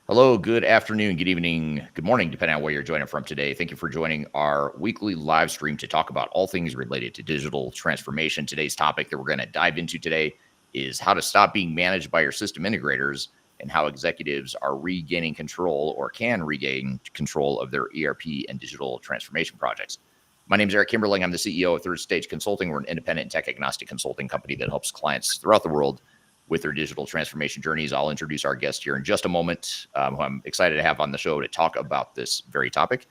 Hello, good afternoon, good evening, good morning, depending on where you're joining from today. Thank you for joining our weekly live stream to talk about all things related to digital transformation. Today's topic that we're going to dive into today is how to stop being managed by your system integrators and how executives are regaining control or can regain control of their ERP and digital transformation projects. My name is Eric Kimberling. I'm the CEO of Third Stage Consulting. We're an independent tech agnostic consulting company that helps clients throughout the world with their digital transformation journeys. I'll introduce our guest here in just a moment, who I'm excited to have on the show to talk about this very topic.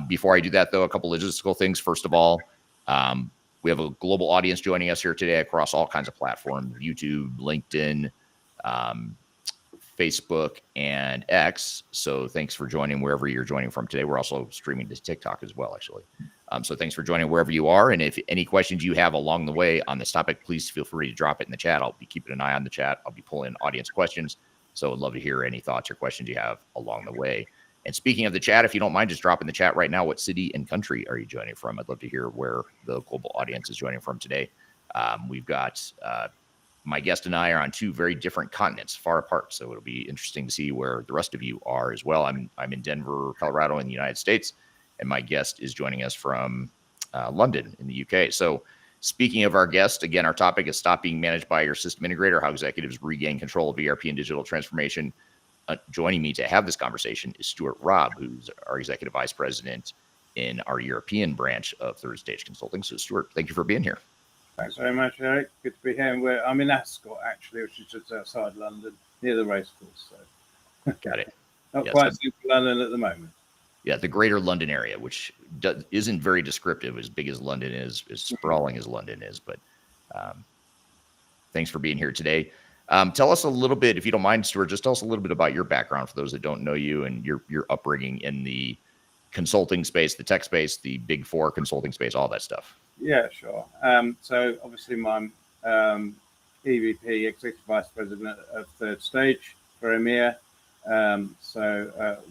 Before I do that, though, a couple logistical things. First of all, we have a global audience joining us here today across all kinds of platforms: YouTube, LinkedIn, um, Facebook, and X. So thanks for joining wherever you're joining from today. We're also streaming to TikTok as well, actually. So thanks for joining wherever you are. And if any questions you have along the way on this topic, please feel free to drop it in the chat. I'll be keeping an eye on the chat. I'll be pulling audience questions. So I'd love to hear any thoughts or questions you have along the way. And speaking of the chat, if you don't mind, just drop in the chat right now. What city and country are you joining from? I'd love to hear where the global audience is joining from today. We've got my guest and I are on two very different continents, far apart. So it'll be interesting to see where the rest of you are as well. I'm in Denver, Colorado, in the United States, and my guest is joining us from London in the UK. So speaking of our guest, again, our topic is stop being managed by your system integrator, how executives regain control of ERP and digital transformation. Joining me to have this conversation is Stuart Robb, who's our executive vice president in our European branch of Third Stage Consulting. So Stuart, thank you for being here. Thanks very much, Eric. Good to be here. I'm in Ascot, actually, which is just outside London, near the racecourse. So Got it. Not quite central London at the moment. Yeah, the greater London area, which isn't very descriptive, as big as London is, as sprawling as London is. But thanks for being here today. Tell us a little bit, if you don't mind, Stuart, just tell us a little bit about your background for those that don't know you and your upbringing in the consulting space, the tech space, the Big Four consulting space, all that stuff. Yeah, sure. So obviously I'm EVP, Executive Vice President of Third Stage for EMEA.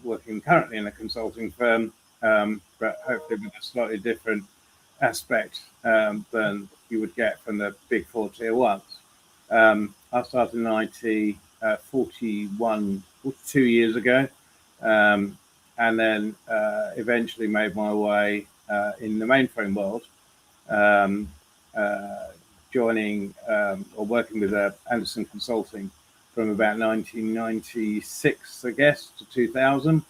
Working currently in a consulting firm, but hopefully with a slightly different aspect than you would get from the Big Four Tier 1s. I started in IT 42 years ago, and then eventually made my way in the mainframe world, joining or working with Anderson Consulting from about 1996, I guess, to 2000.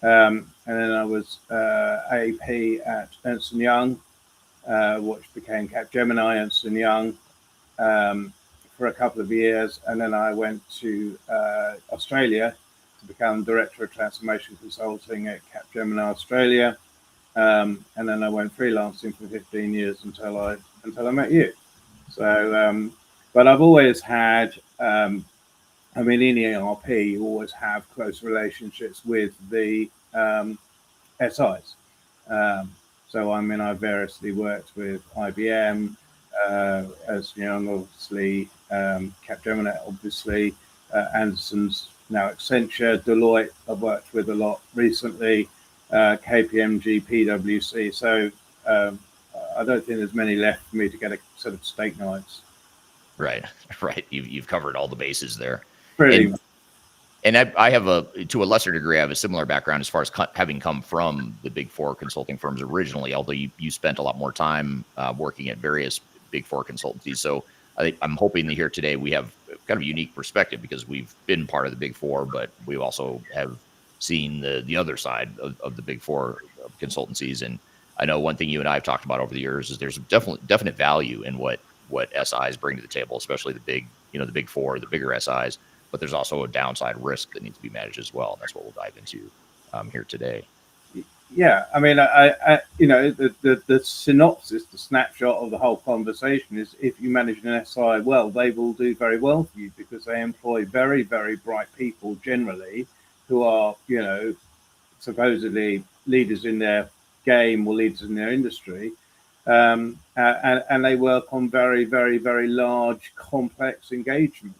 And then I was AP at Ernst & Young, which became Capgemini, Ernst & Young, for a couple of years. And then I went to Australia to become Director of Transformation Consulting at Capgemini Australia. And then I went freelancing for 15 years until I met you. So, but I've always had, in ERP, you always have close relationships with the SIs. I variously worked with IBM, Ernst & Young, obviously, Capgemini, obviously, Anderson's, now Accenture, Deloitte, I've worked with a lot recently, KPMG, PwC. So I don't think there's many left for me to get a sort of steak knives. Right. You've covered all the bases there. Pretty much. And I have to a lesser degree, I have a similar background as far as having come from the Big Four consulting firms originally, although you spent a lot more time working at various Big Four consultancies. So I'm hoping that here today we have kind of a unique perspective because we've been part of the Big Four, but we also have seen the other side of the Big Four consultancies. And I know one thing you and I have talked about over the years is there's definite value in what SIs bring to the table, especially the Big Four, the bigger SIs. But there's also a downside risk that needs to be managed as well. And that's what we'll dive into here today. Yeah, the synopsis, the snapshot of the whole conversation is if you manage an SI well, they will do very well for you because they employ very, very bright people generally who are, supposedly leaders in their game or leaders in their industry. And they work on very, very, very large, complex engagements.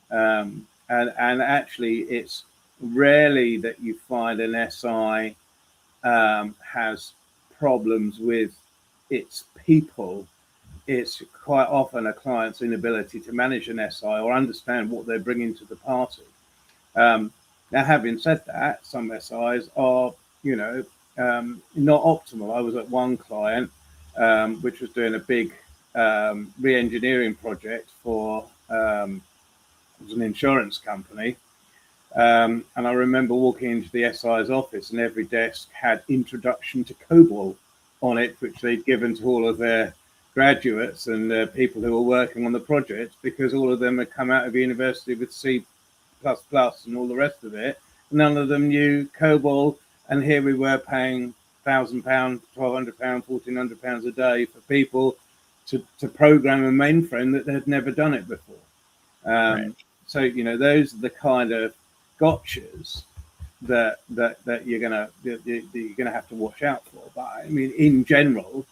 And actually, it's rarely that you find an SI has problems with its people. It's quite often a client's inability to manage an SI or understand what they're bringing to the party. Now, having said that, some SIs are, not optimal. I was at one client, which was doing a big re-engineering project for it was an insurance company. And I remember walking into the SI's office, and every desk had Introduction to COBOL on it, which they'd given to all of their graduates and people who were working on the project, because all of them had come out of university with C++ and all the rest of it. None of them knew COBOL, and here we were paying £1,000, £1,200, £1,400 a day for people to program a mainframe that had never done it before. Right. So those are the kind of gotchas that you're gonna have to watch out for. But I mean, in general,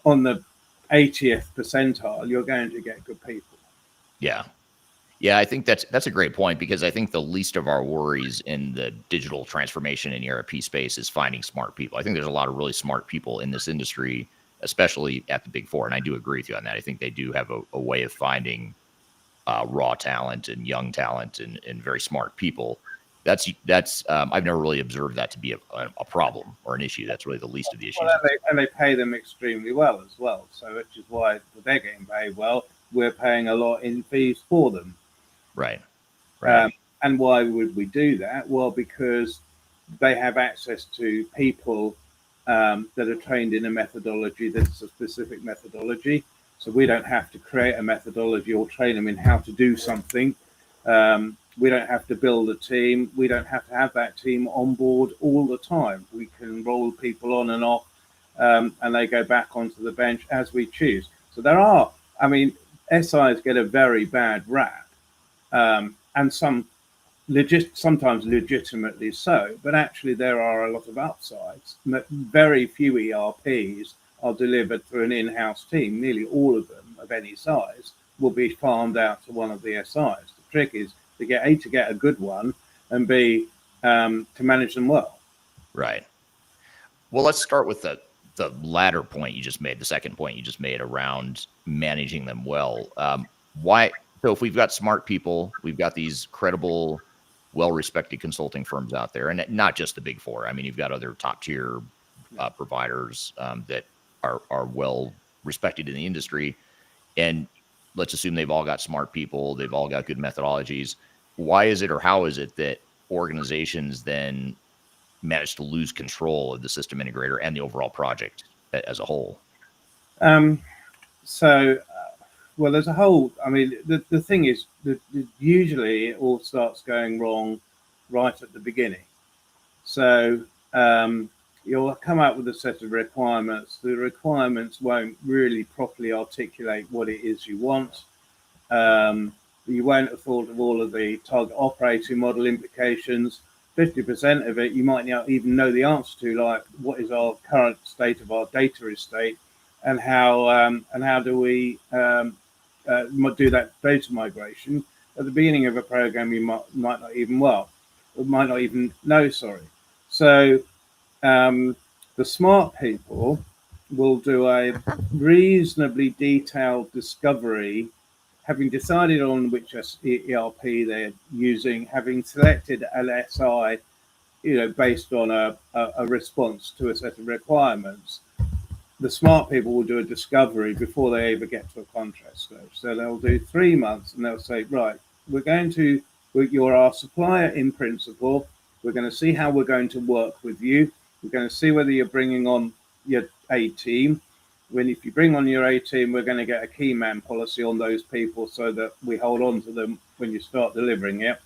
on the 80th percentile, you're going to get good people. Yeah. Yeah, I think that's a great point, because I think the least of our worries in the digital transformation and ERP space is finding smart people. I think there's a lot of really smart people in this industry, especially at the Big Four, and I do agree with you on that. I think they do have a way of finding raw talent and young talent and very smart people. That's I've never really observed that to be a problem or an issue. That's really the least of the issues. Well, and they pay them extremely well as well. So which is why they're getting paid well. We're paying a lot in fees for them. Right. Right. And why would we do that? Well, because they have access to people that are trained in a methodology that's a specific methodology. So we don't have to create a methodology or train them in how to do something. We don't have to build a team. We don't have to have that team on board all the time. We can roll people on and off, and they go back onto the bench as we choose. So SIs get a very bad rap, and sometimes legitimately so, but actually there are a lot of upsides. Very few ERPs are delivered through an in-house team. Nearly all of them of any size will be farmed out to one of the SIs. The trick is to get a good one, and B, to manage them well. Right. Well, let's start with the latter point you just made, the second point you just made around managing them well. Why? So if we've got smart people, we've got these credible, well-respected consulting firms out there, and not just the Big Four. I mean, you've got other top-tier providers that are well respected in the industry, and let's assume they've all got smart people, they've all got good methodologies. Why is it, or how is it, that organizations then manage to lose control of the system integrator and the overall project as a whole? Well, there's a whole. I mean, the thing is that usually it all starts going wrong right at the beginning. So you'll come up with a set of requirements. The requirements won't really properly articulate what it is you want. You won't have thought of all of the target operating model implications. 50% of it you might not even know the answer to, like what is our current state of our data estate, and how do we do that data migration. At the beginning of a program, you might not even know. So the smart people will do a reasonably detailed discovery, having decided on which ERP they're using, having selected LSI, based on a response to a set of requirements. The smart people will do a discovery before they ever get to a contract stage. So they'll do 3 months, and they'll say, right, you're our supplier in principle. We're going to see how we're going to work with you. We're going to see whether you're bringing on your A team. If you bring on your A team, we're going to get a key man policy on those people so that we hold on to them when you start delivering it.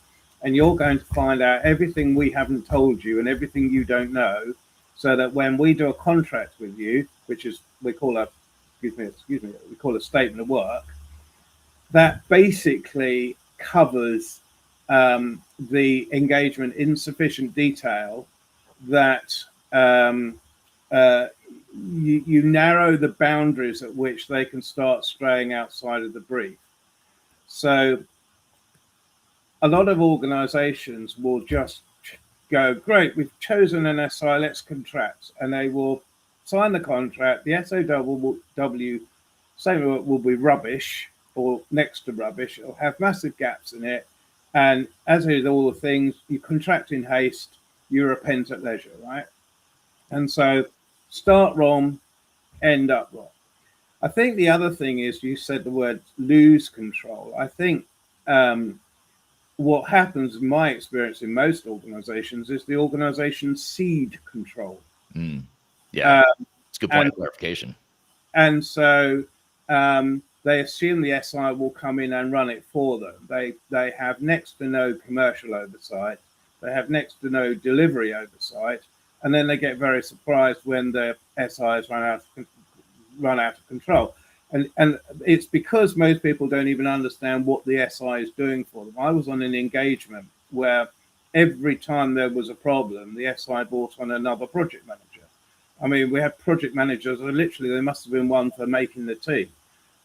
And you're going to find out everything we haven't told you and everything you don't know, so that when we do a contract with you, which is we call a statement of work, that basically covers the engagement in sufficient detail that you narrow the boundaries at which they can start straying outside of the brief. So a lot of organizations will just go, great, we've chosen an SI, let's contract. And they will sign the contract. The SOW statement will be rubbish or next to rubbish. It'll have massive gaps in it. And as with all the things, you contract in haste, you repent at leisure, right? And so start wrong, end up wrong. I think the other thing is you said the word lose control. I think what happens in my experience in most organizations is the organization cede control. Yeah, it's a good point and of clarification. and so they assume the SI will come in and run it for them. They have next to no commercial oversight. They have next to no delivery oversight, and then they get very surprised when the SIs run out of control. And it's because most people don't even understand what the SI is doing for them. I was on an engagement where every time there was a problem, the SI brought on another project manager. I mean, we had project managers, literally, there must have been one for making the team.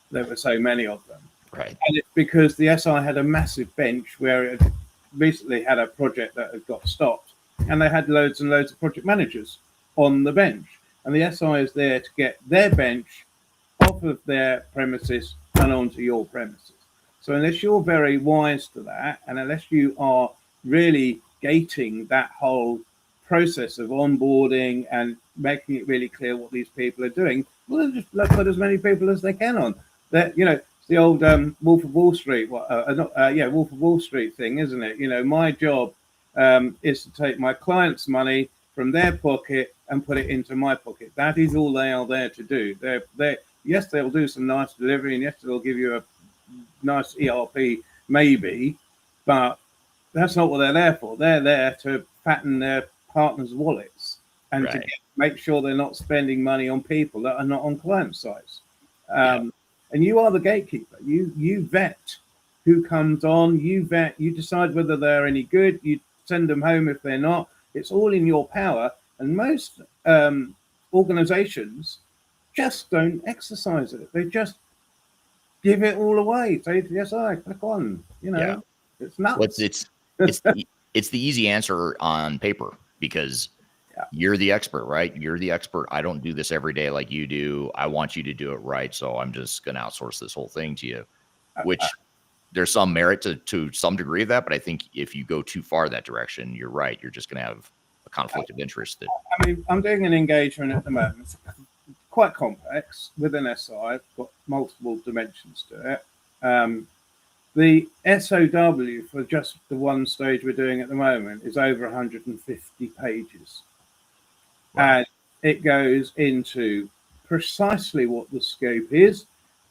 There were so many of them. Right. And it's because the SI had a massive bench where it had recently had a project that had got stopped, and they had loads and loads of project managers on the bench. And the SI is there to get their bench off of their premises and onto your premises. So unless you're very wise to that, and unless you are really gating that whole process of onboarding and making it really clear what these people are doing, well, just put as many people as they can on. That, you know, it's the old Wolf of Wall Street, Wolf of Wall Street thing, isn't it? You know, my job is to take my client's money from their pocket and put it into my pocket. That is all they are there to do. Yes, they'll do some nice delivery, and yes, they'll give you a nice ERP, maybe, but that's not what they're there for. They're there to fatten their partners' wallets and Right. to make sure they're not spending money on people that are not on client sites. And you are the gatekeeper. You vet who comes on. You decide whether they're any good. You send them home if they're not. It's all in your power. And most organizations just don't exercise it. They just give it all away. Say to the SI, click on. You know, it's nuts. Well, it's the easy answer on paper because you're the expert, right? You're the expert. I don't do this every day like you do. I want you to do it right. So I'm just going to outsource this whole thing to you, which there's some merit to some degree of that. But I think if you go too far that direction, you're right. You're just going to have a conflict of interest. I mean, I'm doing an engagement at the moment. It's quite complex with an SI. I've got multiple dimensions to it. The SOW for just the one stage we're doing at the moment is over 150 pages. Wow. And it goes into precisely what the scope is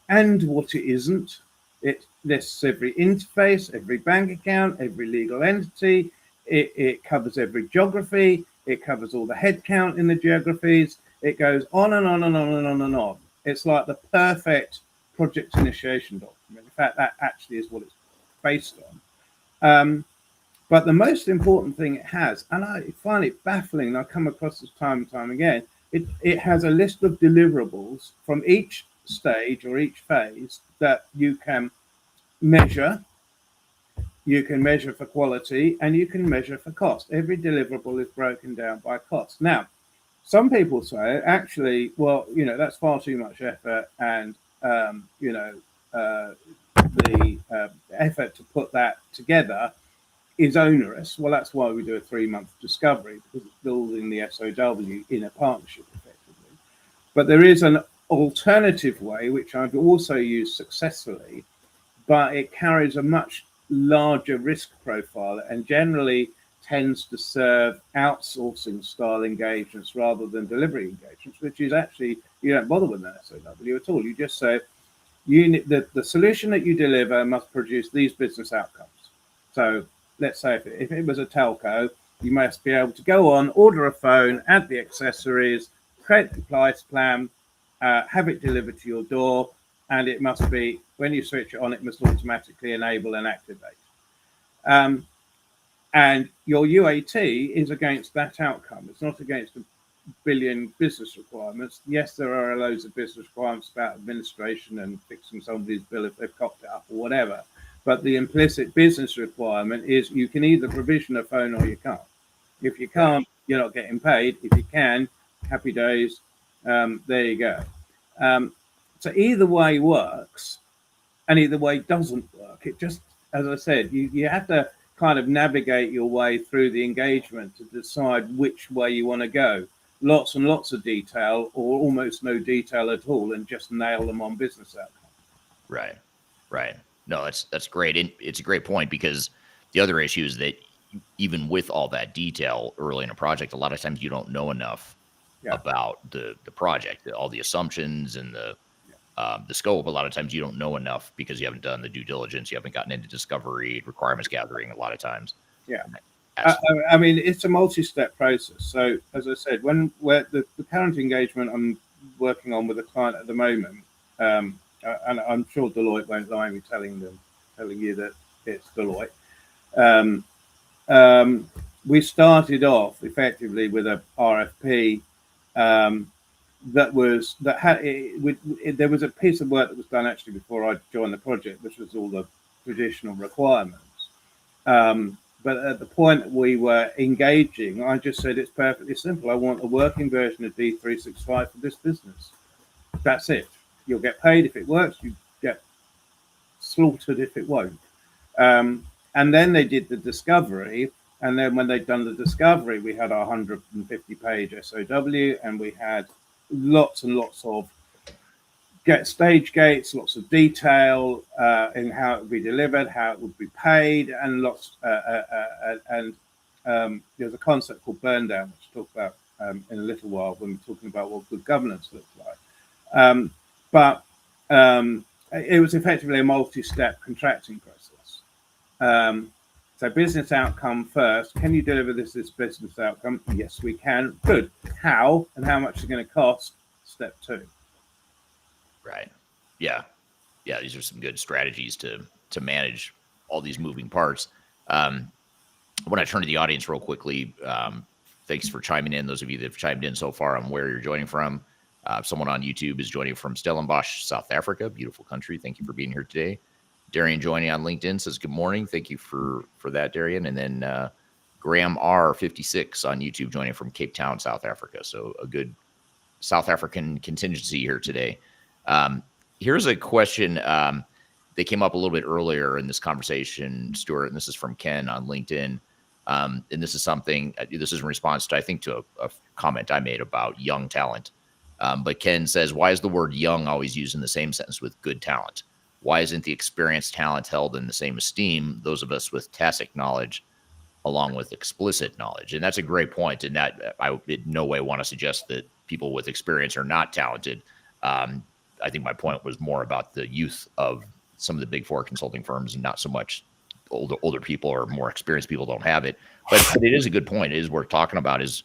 and what it isn't. It lists every interface, every bank account, every legal entity. It covers every geography. It covers all the headcount in the geographies. It goes on and on and on and on and on. It's like the perfect project initiation document. In fact, that actually is what it's based on. But the most important thing it has, and I find it baffling, and I come across this time and time again, it has a list of deliverables from each stage or each phase that you can measure. You can measure for quality and you can measure for cost. Every deliverable is broken down by cost. Now, some people say, actually, well, you know, that's far too much effort, and the effort to put that together is onerous. Well, that's why we do a 3-month discovery, because it's building the SOW in a partnership effectively. But there is an alternative way, which I've also used successfully, but it carries a much larger risk profile and generally tends to serve outsourcing style engagements rather than delivery engagements, which is actually, you don't bother with an SOW at all. You just say, the solution that you deliver must produce these business outcomes. So let's say if it was a telco, you must be able to go on, order a phone, add the accessories, create the price plan, have it delivered to your door, and it must be, when you switch it on, it must automatically enable and activate. And your UAT is against that outcome. It's not against a billion business requirements. Yes, there are loads of business requirements about administration and fixing somebody's bill if they've cocked it up or whatever. But the implicit business requirement is you can either provision a phone or you can't. If you can't, you're not getting paid. If you can, happy days. There you go. So either way works and either way doesn't work. It just as I said, you have to kind of navigate your way through the engagement to decide which way you want to go. Lots and lots of detail, or almost no detail at all, and just nail them on business outcome. Right. Right. No, that's great. And it's a great point, because the other issue is that even with all that detail early in a project, a lot of times you don't know enough Yeah. about the project, all the assumptions and the scope. A lot of times you don't know enough because you haven't done the due diligence. You haven't gotten into discovery, requirements gathering a lot of times. Yeah. That's, I mean, it's a multi-step process. So, as I said, when the current engagement I'm working on with a client at the moment, and I'm sure Deloitte won't lie me telling you that it's Deloitte. We started off effectively with a RFP there was a piece of work that was done actually before I joined the project, which was all the traditional requirements. But at the point we were engaging, I just said it's perfectly simple. I want a working version of D365 for this business. That's it. You'll get paid if it works. You get slaughtered if it won't. And then they did the discovery. And then when they'd done the discovery, we had our 150-page SOW, and we had lots and lots of stage gates, lots of detail in how it would be delivered, how it would be paid, and there's a concept called burn down, which we'll talk about in a little while when we're talking about what good governance looks like. But it was effectively a multi-step contracting process. So business outcome first. Can you deliver this business outcome? Yes, we can. Good. How and how much is it going to cost? Step 2. right. Yeah. Yeah. These are some good strategies to manage all these moving parts. I want to turn to the audience real quickly. Thanks for chiming in. Those of you that have chimed in so far on where you're joining from. Someone on YouTube is joining from Stellenbosch, South Africa. Beautiful country. Thank you for being here today. Darian joining on LinkedIn says, good morning. Thank you for that, Darian. And then Graham R56 on YouTube joining from Cape Town, South Africa. So a good South African contingency here today. Here's a question that came up a little bit earlier in this conversation, Stuart, and this is from Ken on LinkedIn. And this is something, this is in response to, I think, to a comment I made about young talent. But Ken says, why is the word young always used in the same sentence with good talent? Why isn't the experienced talent held in the same esteem, those of us with tacit knowledge along with explicit knowledge? And that's a great point. And that I in no way want to suggest that people with experience are not talented. I think my point was more about the youth of some of the big four consulting firms, and not so much older people or more experienced people don't have it. But it is a good point. It is worth talking about is,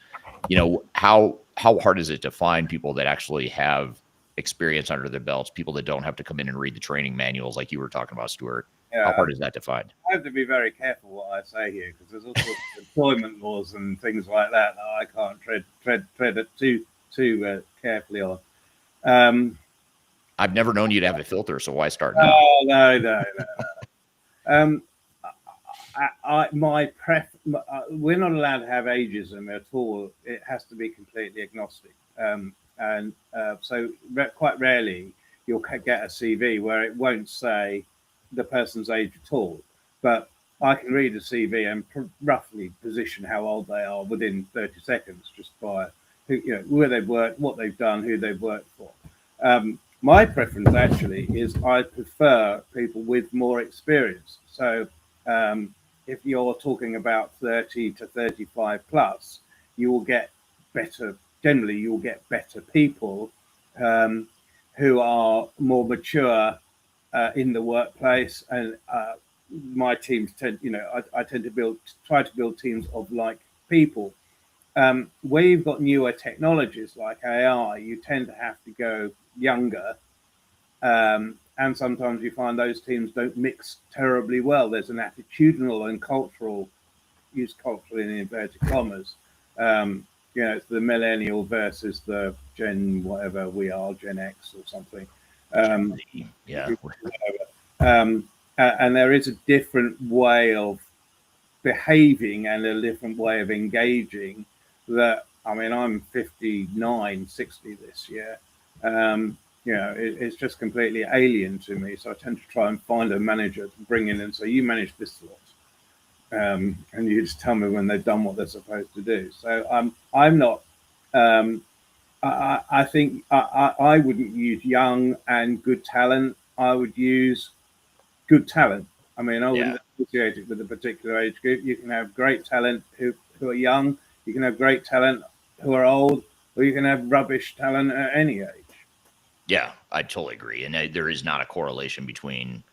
how hard is it to find people that actually have experience under their belts, people that don't have to come in and read the training manuals like you were talking about, Stuart? Yeah, how hard is that to find? I have to be very careful what I say here, because there's all sorts of employment laws and things like that I can't tread it too carefully on. I've never known you to have a filter, so why start now? Oh, no. We're not allowed to have ageism at all. It has to be completely agnostic. So quite rarely you'll get a CV where it won't say the person's age at all. But I can read a CV and roughly position how old they are within 30 seconds, just by where they've worked, what they've done, who they've worked for. My preference actually is I prefer people with more experience. So if you're talking about 30 to 35 plus, you will get better. Generally, you'll get better people who are more mature in the workplace. And my teams I tend to try to build teams of like people. Where you've got newer technologies like AI, you tend to have to go younger. And sometimes you find those teams don't mix terribly well. There's an attitudinal and cultural, use cultural in inverted commas. It's the millennial versus the Gen whatever we are, Gen X or something. Yeah. And there is a different way of behaving and a different way of engaging that, I mean, I'm 59, 60 this year. it's just completely alien to me. So I tend to try and find a manager to bring in and say, you manage this lot. And you just tell me when they've done what they're supposed to do. So I'm not. I think I wouldn't use young and good talent. I would use good talent. I mean, I wouldn't associate it with a particular age group. You can have great talent who are young. You can have great talent who are old, or you can have rubbish talent at any age. Yeah, I totally agree. And there is not a correlation between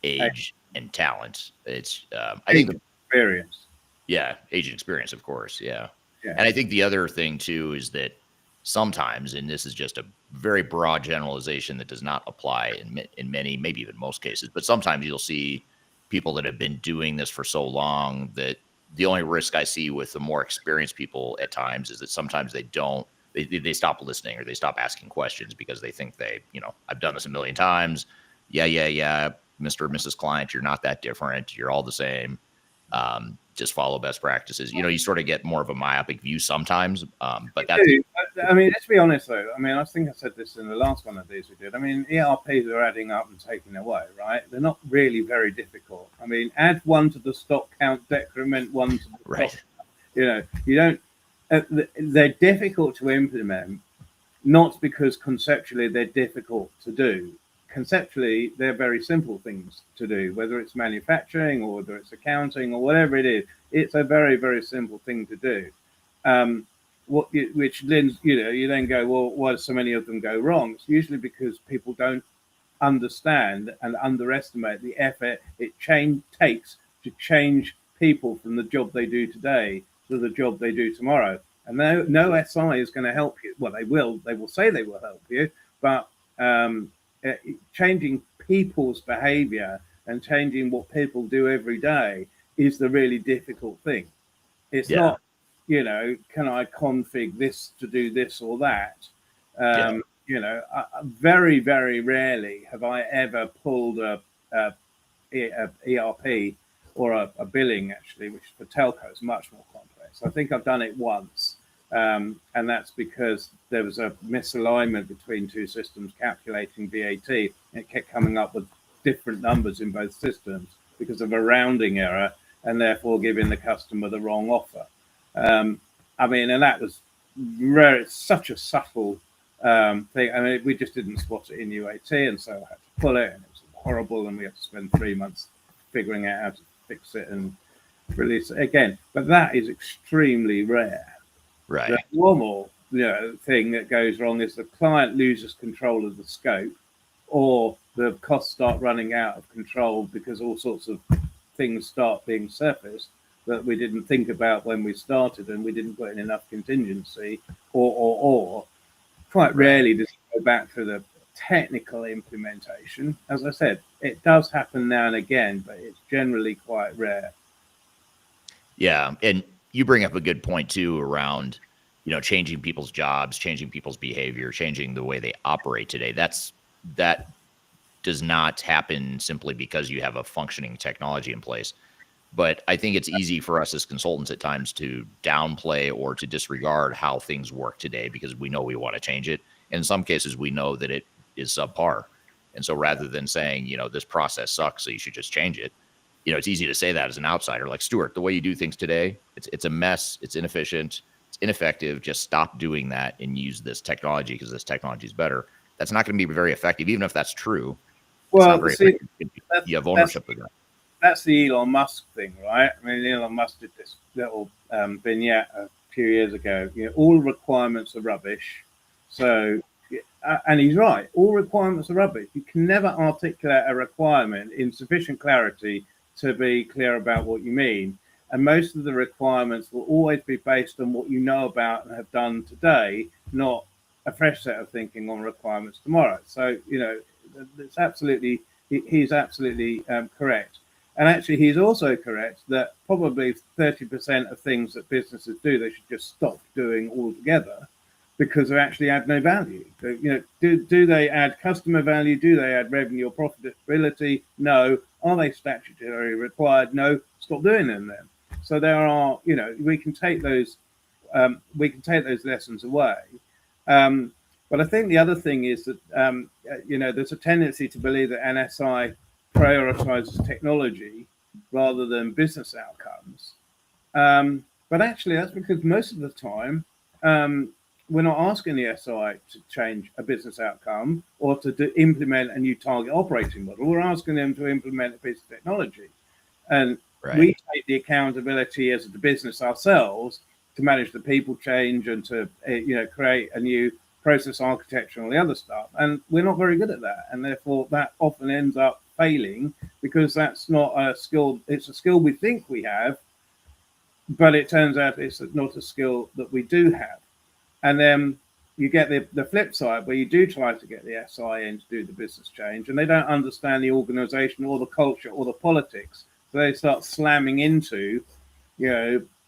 age and talent. It's I think experience. Yeah, age and experience, of course. Yeah. Yeah. And I think the other thing too is that sometimes, and this is just a very broad generalization that does not apply in many, maybe even most cases, but sometimes you'll see people that have been doing this for so long that the only risk I see with the more experienced people at times is that sometimes they stop listening or they stop asking questions because they think I've done this a million times. Yeah. Mr. or Mrs. Client, you're not that different. You're all the same. Just follow best practices. You sort of get more of a myopic view sometimes. But that's, I mean, let's be honest though. I mean, I think I said this in the last one of these we did. I mean, ERPs are adding up and taking away, right? They're not really very difficult. I mean, add one to the stock count, decrement one to the right. stock. You don't. They're difficult to implement, not because conceptually they're difficult to do. Conceptually, they're very simple things to do, whether it's manufacturing or whether it's accounting or whatever it is. It's a very, very simple thing to do. Which then, you then go, well, why do so many of them go wrong? It's usually because people don't understand and underestimate the effort it takes to change people from the job they do today to the job they do tomorrow. And no SI is going to help you. Well, they will say they will help you, but changing people's behavior and changing what people do every day is the really difficult thing. It's not, can I config this to do this or that? Very, very rarely have I ever pulled a ERP or a billing, actually, which for telco is much more complex. I think I've done it once. And that's because there was a misalignment between two systems calculating VAT. It kept coming up with different numbers in both systems because of a rounding error and therefore giving the customer the wrong offer. And that was such a subtle thing. I mean, we just didn't spot it in UAT, and so I had to pull it, and it was horrible, and we had to spend 3 months figuring out how to fix it and release it again. But that is extremely rare. Right. The normal thing that goes wrong is the client loses control of the scope, or the costs start running out of control because all sorts of things start being surfaced that we didn't think about when we started, and we didn't put in enough contingency, or quite rarely does it go back to the technical implementation. As I said, it does happen now and again, but it's generally quite rare. Yeah, and you bring up a good point too around, changing people's jobs, changing people's behavior, changing the way they operate today. That does not happen simply because you have a functioning technology in place. But I think it's easy for us as consultants at times to downplay or to disregard how things work today because we know we want to change it. In some cases, we know that it is subpar. And so rather than saying, this process sucks, so you should just change it, it's easy to say that as an outsider. Like, Stuart, the way you do things today, it's a mess, it's inefficient, it's ineffective. Just stop doing that and use this technology because this technology is better. That's not going to be very effective, even if that's true. Well, you have ownership of that. That's the Elon Musk thing, right? I mean, Elon Musk did this little vignette a few years ago. All requirements are rubbish. So, and he's right. All requirements are rubbish. You can never articulate a requirement in sufficient clarity to be clear about what you mean. And most of the requirements will always be based on what you know about and have done today, not a fresh set of thinking on requirements tomorrow. So, it's absolutely, he's absolutely correct. And actually, he's also correct that probably 30% of things that businesses do, they should just stop doing altogether because they actually add no value. So, do they add customer value? Do they add revenue or profitability? No. Are they statutory required? No. Stop doing them then. So there are, we can take those lessons away. But I think the other thing is that there's a tendency to believe that NSI prioritizes technology rather than business outcomes. But actually, that's because most of the time we're not asking the SI to change a business outcome or to implement a new target operating model. We're asking them to implement a piece of technology, and we take the accountability as the business ourselves to manage the people change and to create a new process architecture and all the other stuff. And we're not very good at that, and therefore that often ends up failing because that's not a skill. It's a skill we think we have, but it turns out it's not a skill that we do have. And then you get the flip side where you do try to get the SI in to do the business change, and they don't understand the organization or the culture or the politics. So they start slamming into,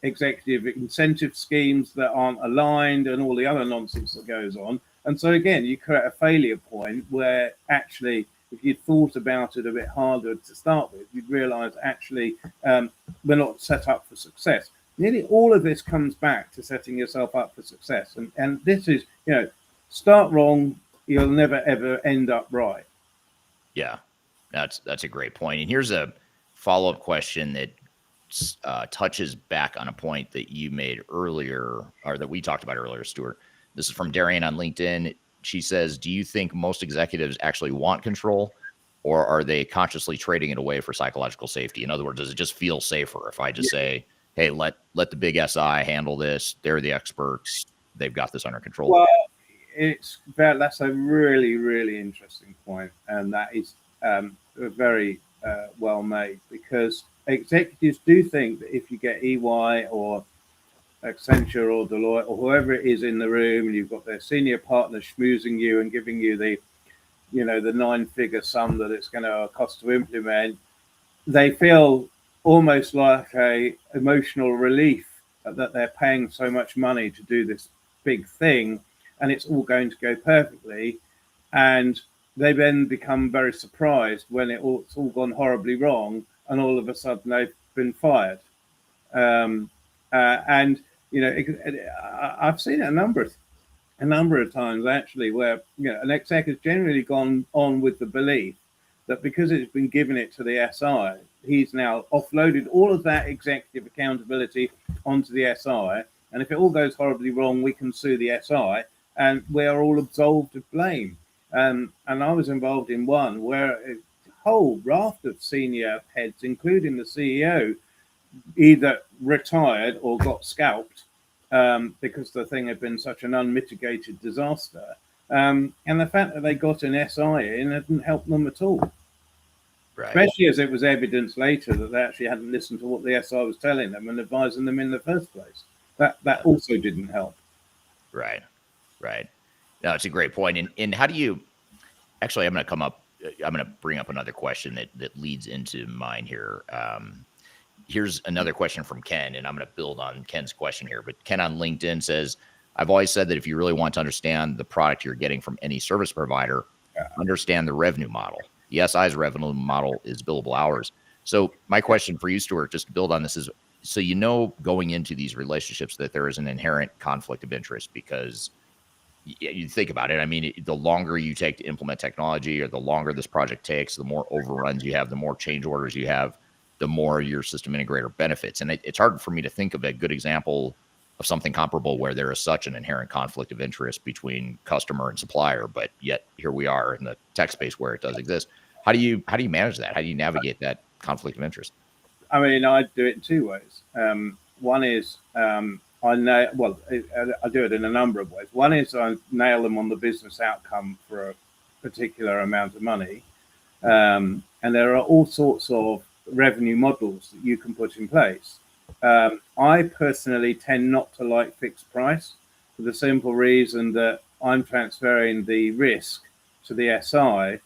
executive incentive schemes that aren't aligned and all the other nonsense that goes on. And so again, you create a failure point where actually, if you thought about it a bit harder to start with, you'd realize actually we're not set up for success. Nearly all of this comes back to setting yourself up for success. And this is, start wrong, you'll never, ever end up right. Yeah, that's a great point. And here's a follow-up question that touches back on a point that you made earlier, or that we talked about earlier, Stuart. This is from Darian on LinkedIn. She says, do you think most executives actually want control, or are they consciously trading it away for psychological safety? In other words, does it just feel safer if I just say, hey, let the big SI handle this. They're the experts. They've got this under control. Well, that's a really, really interesting point, and that is very well made, because executives do think that if you get EY or Accenture or Deloitte or whoever it is in the room, and you've got their senior partner schmoozing you and giving you the 9-figure sum that it's going to cost to implement, they feel almost like a emotional relief that they're paying so much money to do this big thing, and it's all going to go perfectly. And they then become very surprised when it's all gone horribly wrong, and all of a sudden they've been fired. And I've seen it a number of times actually, where an exec has generally gone on with the belief that because it's been given it to the SI, he's now offloaded all of that executive accountability onto the SI. And if it all goes horribly wrong, we can sue the SI and we are all absolved of blame. And I was involved in one where a whole raft of senior heads, including the CEO, either retired or got scalped because the thing had been such an unmitigated disaster. And the fact that they got an SI in didn't help them at all. Right. Especially as it was evidence later that they actually hadn't listened to what the SI was telling them and advising them in the first place. That also didn't help. Right. No, it's a great point. And how do you actually, I'm going to bring up another question that leads into mine here. Here's another question from Ken, and I'm going to build on Ken's question here. But Ken on LinkedIn says, I've always said that if you really want to understand the product you're getting from any service provider, understand the revenue model. The SI's revenue model is billable hours. So my question for you, Stuart, just to build on this is, so going into these relationships that there is an inherent conflict of interest, because you think about it. I mean, the longer you take to implement technology, or the longer this project takes, the more overruns you have, the more change orders you have, the more your system integrator benefits. And it's hard for me to think of a good example of something comparable where there is such an inherent conflict of interest between customer and supplier, but yet here we are in the tech space where it does exist. How do you manage that? How do you navigate that conflict of interest? I mean, I do it in two ways. One is I do it in a number of ways. One is I nail them on the business outcome for a particular amount of money, and there are all sorts of revenue models that you can put in place. I personally tend not to like fixed price for the simple reason that I'm transferring the risk to the SI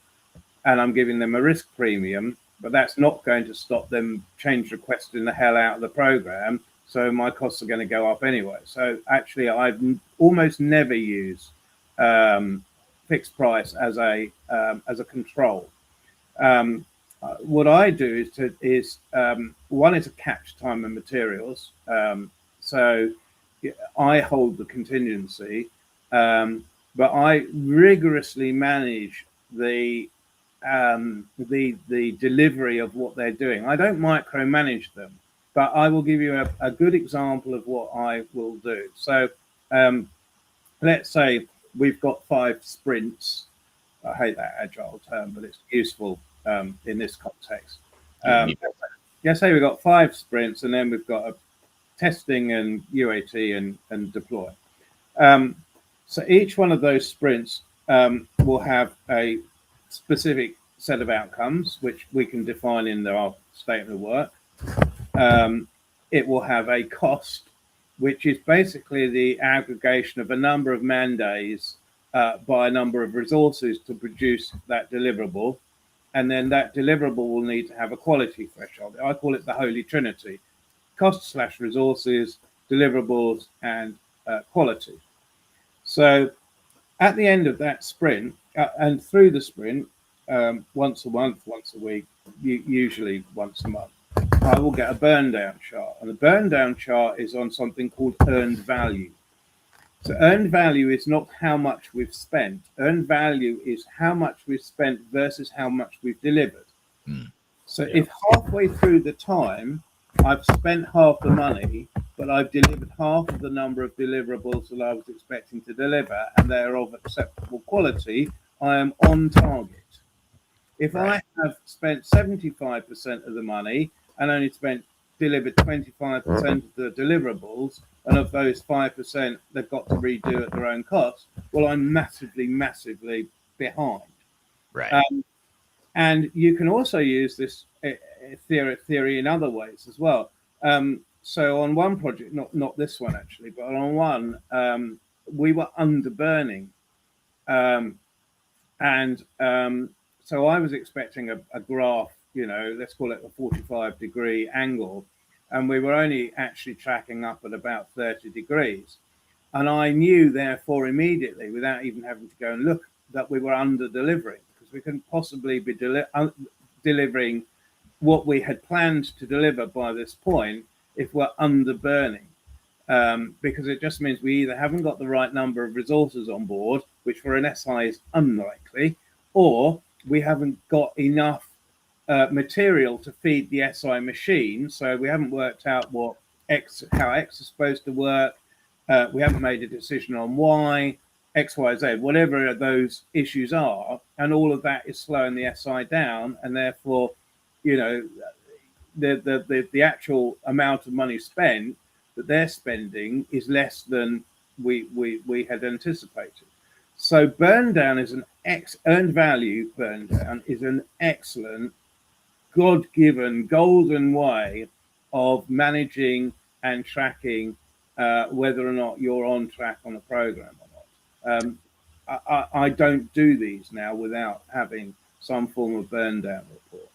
and I'm giving them a risk premium, but that's not going to stop them change requesting the hell out of the program. So my costs are going to go up anyway. So actually, I've almost never used fixed price as a control. What I do is one is to catch time and materials. So I hold the contingency. but I rigorously manage the delivery of what they're doing. I don't micromanage them, but I will give you a good example of what I will do. So let's say we've got 5 sprints. I hate that agile term, but it's useful in this context. Let's say we've got 5 sprints, and then we've got a testing and UAT and deploy. So each one of those sprints will have a specific set of outcomes, which we can define in our statement of work. It will have a cost, which is basically the aggregation of a number of man days by a number of resources to produce that deliverable. And then that deliverable will need to have a quality threshold. I call it the Holy Trinity: cost/resources, deliverables, and quality. So at the end of that sprint and through the sprint, once a month, once a week, usually once a month, I will get a burn down chart. And the burn down chart is on something called earned value. So earned value is not how much we've spent. Earned value is how much we've spent versus how much we've delivered. So if halfway through the time I've spent half the money, but I've delivered half of the number of deliverables that I was expecting to deliver, and they're of acceptable quality, I am on target. If I have spent 75% of the money and only delivered 25% of the deliverables, and of those 5% they've got to redo at their own cost, well, I'm massively behind. Right. And you can also use this theory in other ways as well. So on one project, not this one actually, but on one, we were under burning. So I was expecting a graph, let's call it a 45-degree angle, and we were only actually tracking up at about 30 degrees. And I knew, therefore, immediately, without even having to go and look, that we were under delivering, because we couldn't possibly be delivering what we had planned to deliver by this point if we're under burning. Because it just means we either haven't got the right number of resources on board, which for an SI is unlikely, or we haven't got enough material to feed the SI machine. So we haven't worked out how X is supposed to work. We haven't made a decision on Y, X, Y, Z, whatever those issues are. And all of that is slowing the SI down. And therefore, the actual amount of money spent that they're spending is less than we had anticipated. So burn down is earned value burn down is an excellent, God-given, golden way of managing and tracking whether or not you're on track on a program or not. I don't do these now without having some form of burn down report.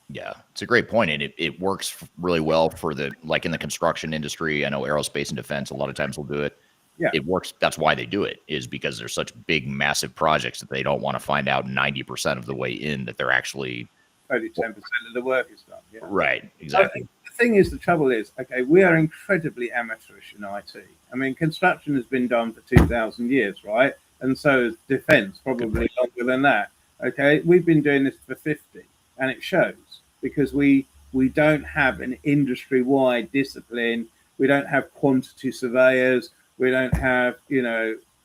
Yeah, it's a great point. And it works really well for like in the construction industry. I know aerospace and defense, a lot of times will do it. Yeah. It works. That's why they do it, is because they're such big, massive projects that they don't want to find out 90% of the way in that they're actually only 10% of the work is done. Yeah. Right, exactly. The thing is, the trouble is, okay, we are incredibly amateurish in IT. I mean, construction has been done for 2,000 years, right? And so is defense, probably longer than that. Okay, we've been doing this for 50, and it shows, because we don't have an industry-wide discipline. We don't have quantity surveyors. We don't have,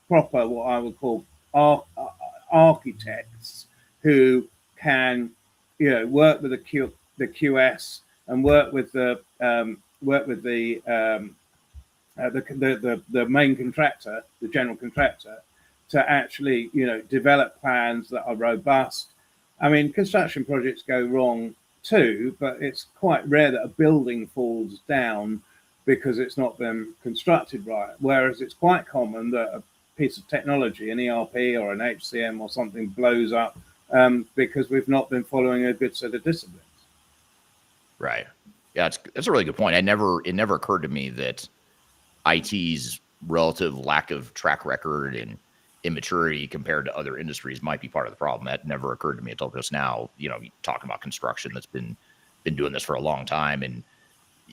proper, what I would call architects who can, work with the QS and work with the main contractor, the general contractor, to actually, develop plans that are robust. I mean, construction projects go wrong too, but it's quite rare that a building falls down because it's not been constructed right. Whereas it's quite common that a piece of technology, an ERP or an HCM or something, blows up because we've not been following a good set of disciplines. Right. Yeah, that's a really good point. It never occurred to me that IT's relative lack of track record and immaturity compared to other industries might be part of the problem. That never occurred to me until just now. Talking about construction that's been doing this for a long time. And,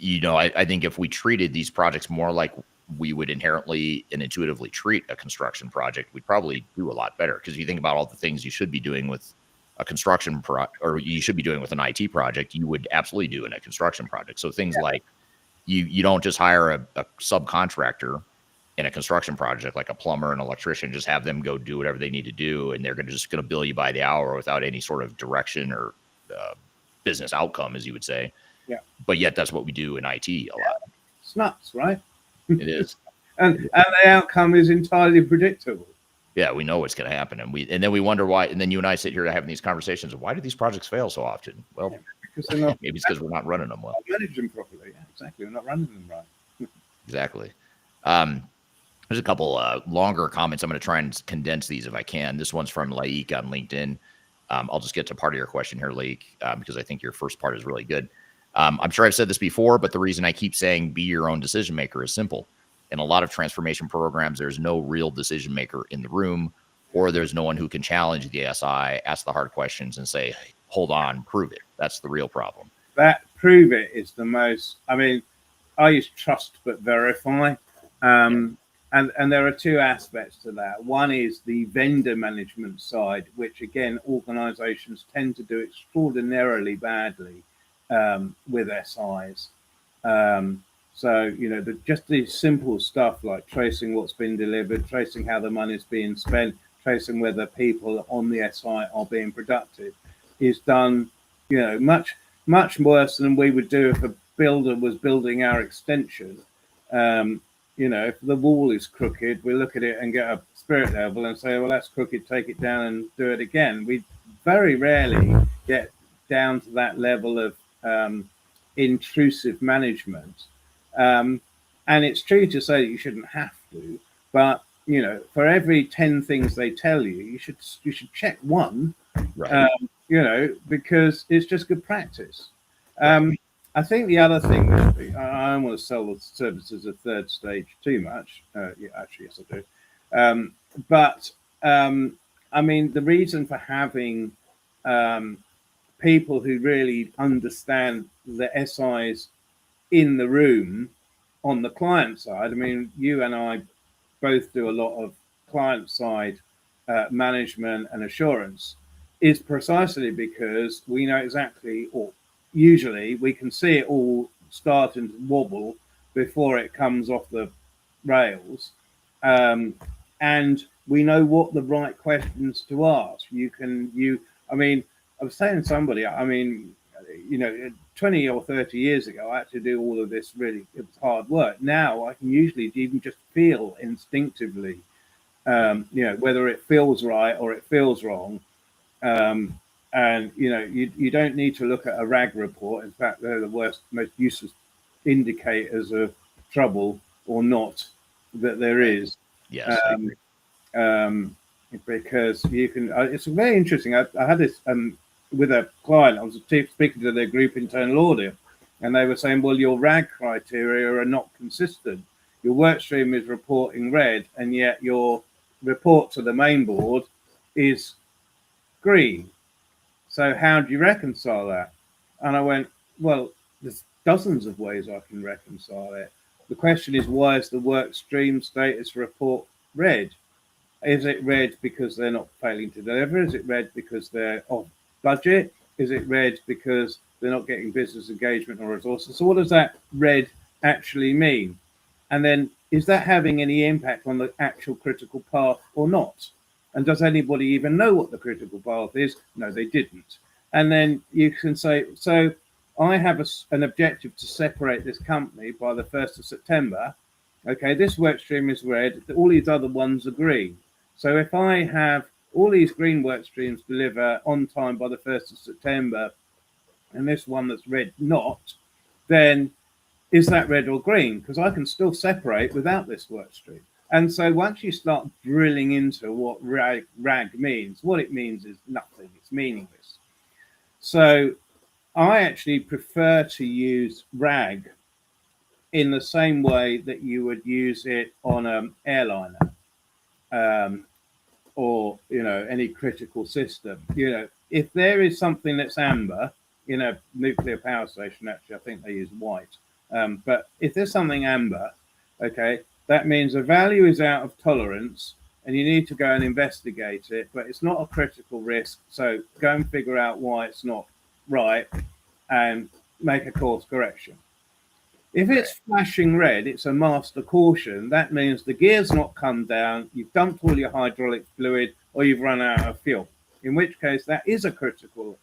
I think if we treated these projects more like we would inherently and intuitively treat a construction project, we'd probably do a lot better. Because if you think about all the things you should be doing with a construction or you should be doing with an IT project, you would absolutely do in a construction project. So things like you don't just hire a subcontractor in a construction project, like a plumber and electrician, just have them go do whatever they need to do, and they're just going to bill you by the hour without any sort of direction or business outcome, as you would say. Yeah. But yet that's what we do in IT a lot. It's nuts, right? It is. And the outcome is entirely predictable. Yeah, we know what's going to happen, and then we wonder why. And then you and I sit here having these conversations. Why do these projects fail so often? Well, because they're not. Maybe it's because we're not running them well. Manage them properly. Yeah, exactly. We're not running them right. Exactly. There's a couple longer comments. I'm going to try and condense these if I can. This one's from Laik on LinkedIn. I'll just get to part of your question here, Laik, because I think your first part is really good. I'm sure I've said this before, but the reason I keep saying be your own decision maker is simple. In a lot of transformation programs, there's no real decision maker in the room, or there's no one who can challenge the SI, ask the hard questions, and say, hold on, prove it. That's the real problem. That prove it is the most, I mean, I use trust but verify. And there are two aspects to that. One is the vendor management side, which again, organizations tend to do extraordinarily badly with SIs. So, you know, just the simple stuff like tracing what's been delivered, tracing how the money's being spent, tracing whether people on the SI are being productive is done, you know, much worse than we would do if a builder was building our extension. You know, if the wall is crooked, we look at it and get a spirit level and say, well, that's crooked, take it down and do it again. We very rarely get down to that level of intrusive management. And it's true to say that you shouldn't have to, but, you know, for every 10 things they tell you, you should check one, right. You know, because it's just good practice. I think the other thing, I don't want to sell the services at third stage too much. Yeah, actually, yes, I do. But I mean, the reason for having people who really understand the SIs in the room on the client side, I mean, you and I both do a lot of client side management and assurance, is precisely because we know exactly, or usually we can see it all starting to wobble before it comes off the rails, and we know what the right questions to ask. I mean, I was saying to somebody, I mean, you know, 20 or 30 years ago, I had to do all of this it was hard work. Now I can usually even just feel instinctively, you know, whether it feels right or it feels wrong. And, you know, you don't need to look at a RAG report. In fact, they're the worst, most useless indicators of trouble or not that there is. Yes. Because you can, it's very interesting. I had this with a client. I was speaking to their group internal audit, and they were saying, well, your RAG criteria are not consistent. Your work stream is reporting red, and yet your report to the main board is green. So how do you reconcile that? And I went, well, there's dozens of ways I can reconcile it. The question is, why is the work stream status report red? Is it red because they're not failing to deliver? Is it red because they're off budget? Is it red because they're not getting business engagement or resources? So what does that red actually mean? And then is that having any impact on the actual critical path or not? And does anybody even know what the critical path is? No, they didn't. And then you can say, so I have an objective to separate this company by the 1st of September. Okay, this work stream is red. All these other ones are green. So if I have all these green work streams deliver on time by the 1st of September, and this one that's red not, then is that red or green? Because I can still separate without this work stream. And so once you start drilling into what RAG means, what it means is nothing. It's meaningless. So I actually prefer to use RAG in the same way that you would use it on an airliner or, you know, any critical system. You know, if there is something that's amber in a nuclear power station, actually, I think they use white. But if there's something amber, okay, that means a value is out of tolerance and you need to go and investigate it, but it's not a critical risk. So go and figure out why it's not right and make a course correction. If it's flashing red, it's a master caution. That means the gear's not come down, you've dumped all your hydraulic fluid, or you've run out of fuel. In which case, that is a critical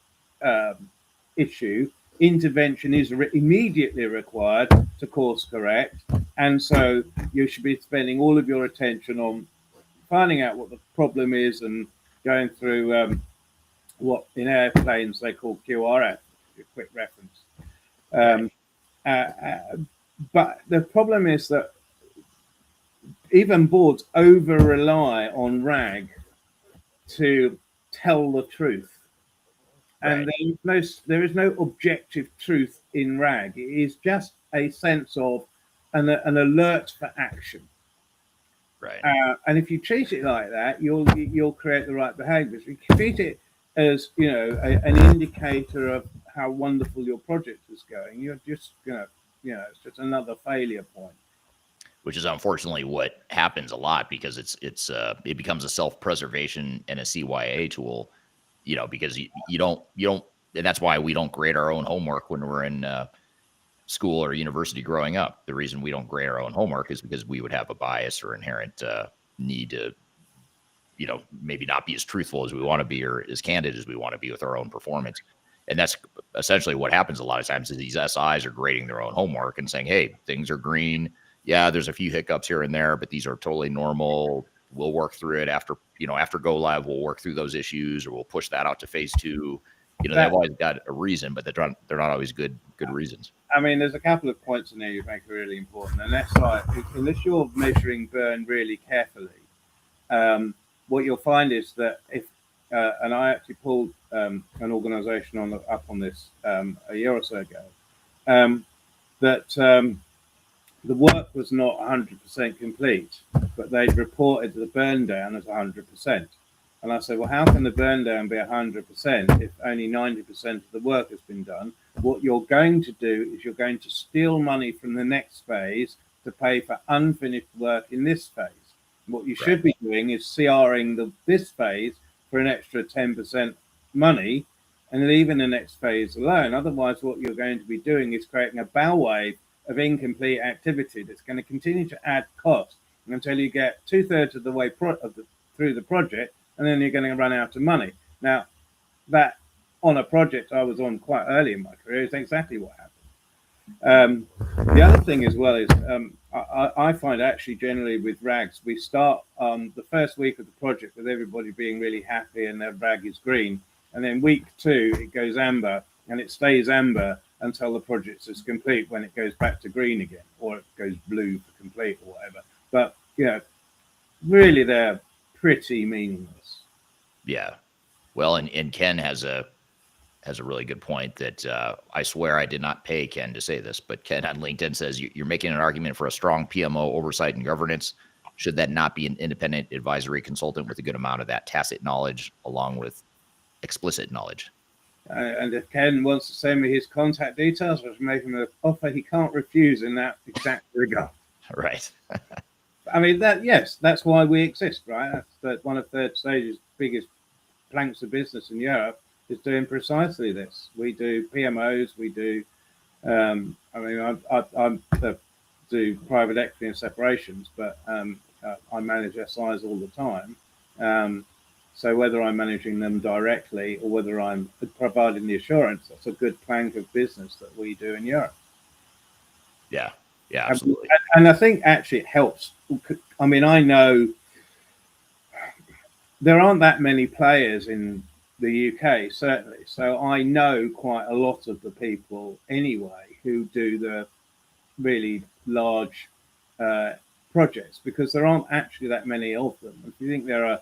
issue. Intervention is immediately required to course correct. And so you should be spending all of your attention on finding out what the problem is and going through what in airplanes they call QRF, a quick reference. But the problem is that even boards over rely on RAG to tell the truth. And there is no objective truth in RAG. It is just a sense of an alert for action. Right. And if you treat it like that, you'll create the right behaviours. If you treat it as an indicator of how wonderful your project is going, you're just it's just another failure point. Which is unfortunately what happens a lot, because it becomes a self-preservation and a CYA tool, because you don't, and that's why we don't grade our own homework when we're in school or university growing up. The reason we don't grade our own homework is because we would have a bias or inherent need to, maybe not be as truthful as we want to be or as candid as we want to be with our own performance. And that's essentially what happens a lot of times, is these SIs are grading their own homework and saying, hey, things are green. Yeah, there's a few hiccups here and there, but these are totally normal. We'll work through it after go live. We'll work through those issues, or we'll push that out to phase 2. They've always got a reason, but they're not always good reasons. I mean, there's a couple of points in there you make are really important. And that's like, unless you're measuring burn really carefully, what you'll find is that and I actually pulled an organization up on this a year or so ago, that the work was not 100% complete, but they'd reported the burn down as 100%. And I said, well, how can the burn down be 100% if only 90% of the work has been done? What you're going to do is you're going to steal money from the next phase to pay for unfinished work in this phase. What you should be doing is CRing this phase for an extra 10% money and leaving the next phase alone. Otherwise, what you're going to be doing is creating a bow wave of incomplete activity that's going to continue to add cost until you get 2/3 of the way through the project, and then you're going to run out of money. Now, that on a project I was on quite early in my career is exactly what happened. The other thing as well is I find actually generally with RAGs, we start the first week of the project with everybody being really happy and their RAG is green. And then week 2, it goes amber, and it stays amber until the project is complete, when it goes back to green again, or it goes blue for complete or whatever. But, really they're pretty meaningless. Yeah. Well, and Ken has a really good point that I swear I did not pay Ken to say this, but Ken on LinkedIn says you're making an argument for a strong PMO oversight and governance. Should that not be an independent advisory consultant with a good amount of that tacit knowledge along with explicit knowledge? And if Ken wants to send me his contact details, I should make him an offer he can't refuse in that exact regard. Right. I mean, that's why we exist, right? That's one of Third Stage's biggest planks of business in Europe, is doing precisely this. We do PMOs, we do, I do private equity and separations, but I manage SIs all the time. So whether I'm managing them directly or whether I'm providing the assurance, that's a good plank of business that we do in Europe. Yeah, absolutely. And I think actually it helps. I mean, I know there aren't that many players in the UK, certainly. So I know quite a lot of the people anyway who do the really large projects, because there aren't actually that many of them. If you think there are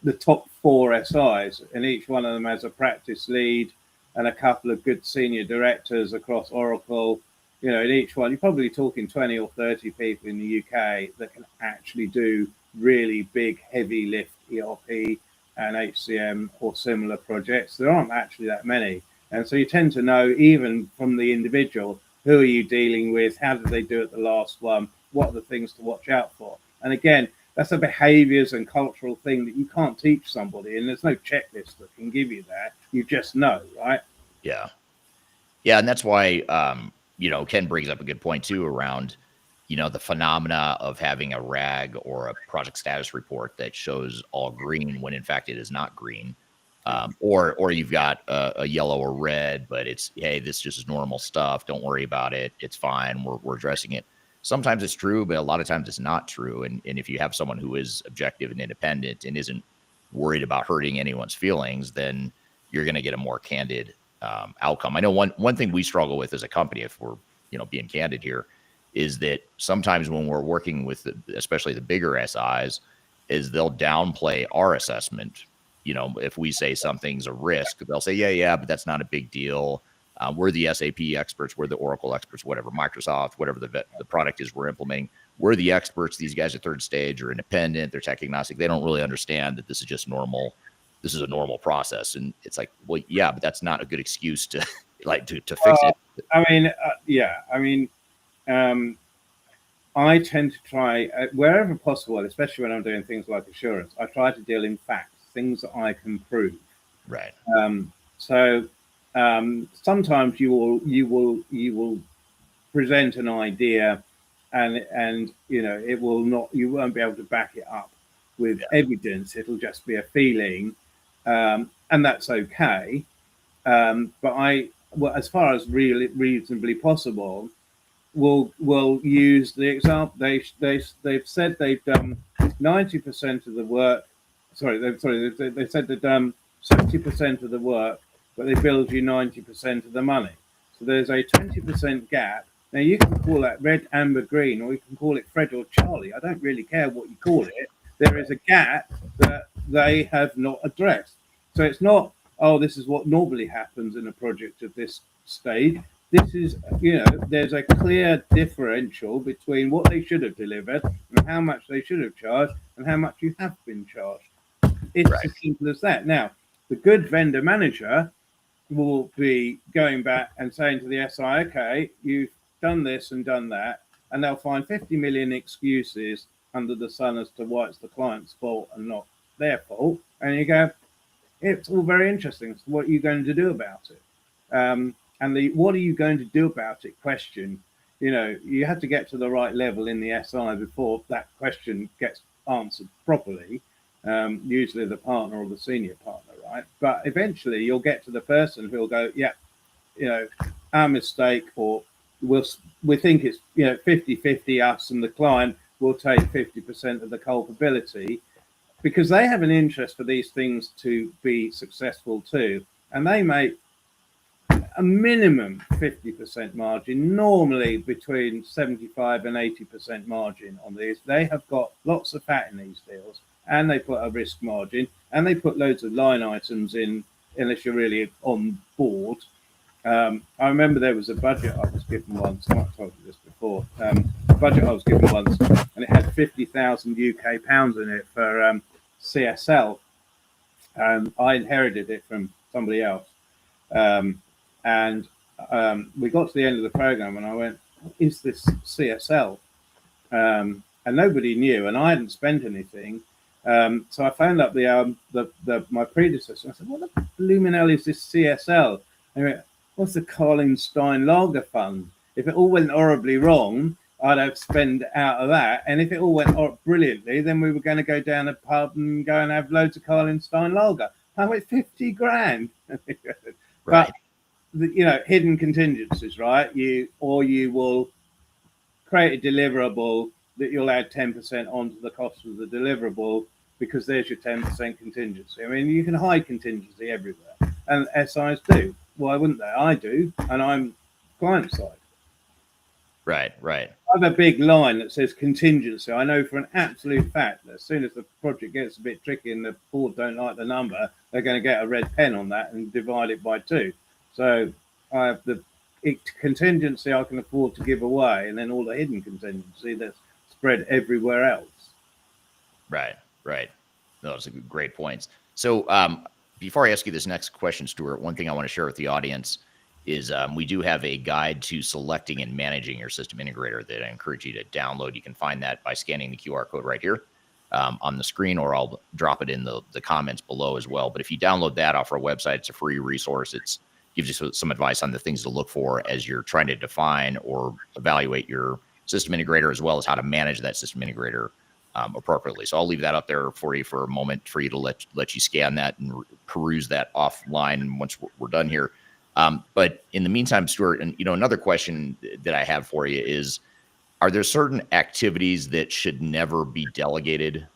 the top 4 SIs, and each one of them has a practice lead and a couple of good senior directors across Oracle, in each one, you're probably talking 20 or 30 people in the UK that can actually do really big, heavy lift ERP and HCM or similar projects. There aren't actually that many. And so you tend to know, even from the individual, who are you dealing with? How did they do it the last one? what are the things to watch out for. And again, that's a behaviors and cultural thing that you can't teach somebody, and there's no checklist that can give you that. You just know, right? Yeah. Yeah. And that's why, Ken brings up a good point too around, the phenomena of having a RAG or a project status report that shows all green when in fact it is not green. Or you've got a yellow or red, but it's, hey, this just is normal stuff. Don't worry about it. It's fine. We're addressing it. Sometimes it's true, but a lot of times it's not true. And if you have someone who is objective and independent and isn't worried about hurting anyone's feelings, then you're going to get a more candid outcome. I know one thing we struggle with as a company, if we're being candid here, is that sometimes when we're working with especially the bigger SIs, is they'll downplay our assessment. If we say something's a risk, they'll say, yeah, but that's not a big deal. We're the SAP experts, we're the Oracle experts, whatever, Microsoft, whatever the product is we're implementing. We're the experts. These guys are third stage or independent. They're tech agnostic. They don't really understand that this is just normal. This is a normal process. And it's like, well, yeah, but that's not a good excuse to to fix it. I tend to try wherever possible, especially when I'm doing things like assurance, I try to deal in facts, things that I can prove. Right. Sometimes you will present an idea and it will not, you won't be able to back it up with evidence. It'll just be a feeling, and that's okay. But as far as reasonably possible, will use the example. They've said they've done 90% of the work. They said they've done 70% of the work, but they billed you 90% of the money. So there's a 20% gap. Now you can call that red, amber, green, or you can call it Fred or Charlie. I don't really care what you call it. There is a gap that they have not addressed. So it's not, oh, this is what normally happens in a project at this stage. This is, there's a clear differential between what they should have delivered and how much they should have charged and how much you have been charged. It's as simple as that. Now, the good vendor manager will be going back and saying to the SI, okay, you've done this and done that, and they'll find 50 million excuses under the sun as to why it's the client's fault and not their fault. And you go, it's all very interesting. So what are you going to do about it? And the what are you going to do about it question, you have to get to the right level in the SI before that question gets answered properly. Usually the partner or the senior partner, right? But eventually you'll get to the person who'll go, yeah, our mistake, or we think it's 50-50, us and the client will take 50% of the culpability, because they have an interest for these things to be successful too, and they make a minimum 50% margin, normally between 75 and 80% margin on these. They have got lots of fat in these deals, and they put a risk margin, and they put loads of line items in, unless you're really on board. I remember there was a budget I was given once. I might have told you this before. Budget I was given once, and it had 50,000 UK pounds in it for CSL, and I inherited it from somebody else. And we got to the end of the program, and I went, "What is this CSL?" And nobody knew, and I hadn't spent anything. So I phoned up my predecessor. I said, "What the blooming hell is this CSL?" And he went, "What's the Carling Stein Lager Fund? If it all went horribly wrong, I'd have spent out of that. And if it all went brilliantly, then we were going to go down a pub and go and have loads of Carling Stein Lager." I went, 50 grand. Right. But, hidden contingencies, right? You will create a deliverable that you'll add 10% onto the cost of the deliverable, because there's your 10% contingency. I mean, you can hide contingency everywhere, and SIs do. Why wouldn't they? I do, and I'm client side. Right. I have a big line that says contingency. I know for an absolute fact that as soon as the project gets a bit tricky and the board don't like the number, they're going to get a red pen on that and divide it by 2. So I have the contingency I can afford to give away, and then all the hidden contingency that's spread everywhere else. Right. Those are great points. So before I ask you this next question, Stuart, one thing I want to share with the audience is we do have a guide to selecting and managing your system integrator that I encourage you to download. You can find that by scanning the QR code right here on the screen, or I'll drop it in the comments below as well. But if you download that off our website, it's a free resource. It gives you some advice on the things to look for as you're trying to define or evaluate your system integrator, as well as how to manage that system integrator appropriately. So I'll leave that up there for you for a moment for you to let you scan that and peruse that offline once we're done here. But in the meantime, Stuart, and another question that I have for you is, are there certain activities that should never be delegated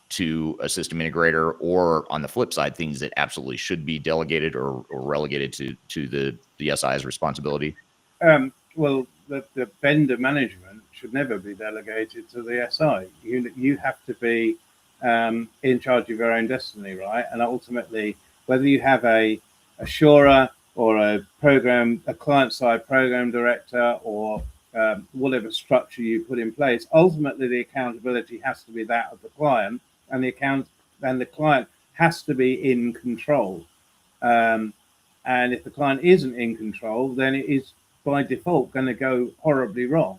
to a system integrator, or on the flip side, things that absolutely should be delegated or relegated to the SI's responsibility? Well, the vendor management should never be delegated to the SI. You have to be in charge of your own destiny, right? And ultimately, whether you have a assurer or a client-side program director, or whatever structure you put in place, ultimately the accountability has to be that of the client, and the client has to be in control. And if the client isn't in control, then it is by default going to go horribly wrong,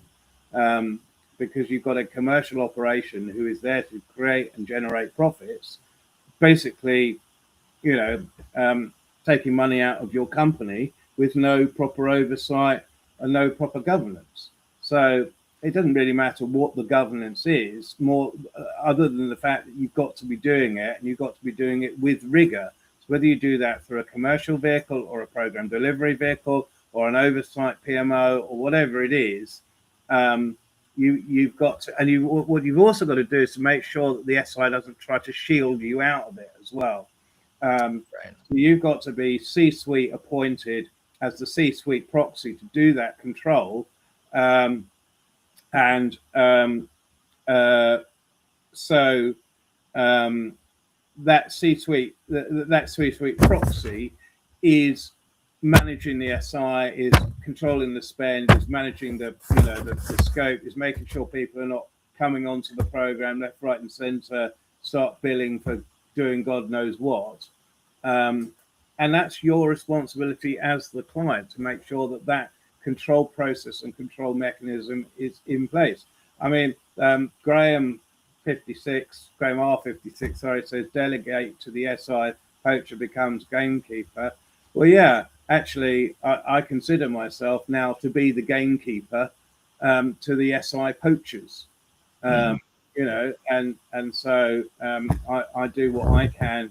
because you've got a commercial operation who is there to create and generate profits, basically, taking money out of your company with no proper oversight and no proper governance. So it doesn't really matter what the governance is, more other than the fact that you've got to be doing it, and you've got to be doing it with rigor. So whether you do that through a commercial vehicle or a program delivery vehicle or an oversight PMO or whatever it is, you've got to, and what you've also got to do is to make sure that the SI doesn't try to shield you out of it as well. Right. So you've got to be C-suite appointed as the C-suite proxy to do that control, so that C-suite proxy is managing the SI, is controlling the spend, is managing the scope, is making sure people are not coming onto the program left, right, and centre, start billing for doing God knows what. And that's your responsibility as the client, to make sure that control process and control mechanism is in place. I mean, Graham R56, sorry, says delegate to the SI, poacher becomes gamekeeper. Well, yeah, actually, I consider myself now to be the gamekeeper to the SI poachers. And so I do what I can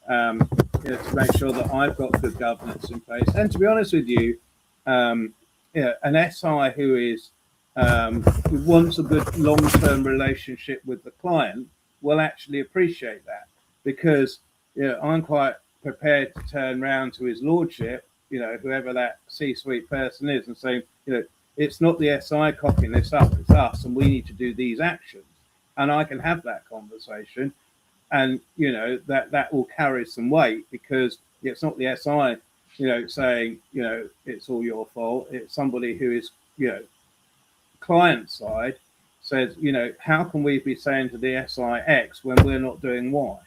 to make sure that I've got good governance in place. And to be honest with you, an SI who wants a good long-term relationship with the client will actually appreciate that, because I'm quite prepared to turn around to his lordship, whoever that C-suite person is, and say, it's not the SI cocking this up, it's us, and we need to do these actions. And I can have that conversation, and that will carry some weight, because it's not the SI saying it's all your fault. It's somebody who is client side says, how can we be saying to the SI X when we're not doing Y?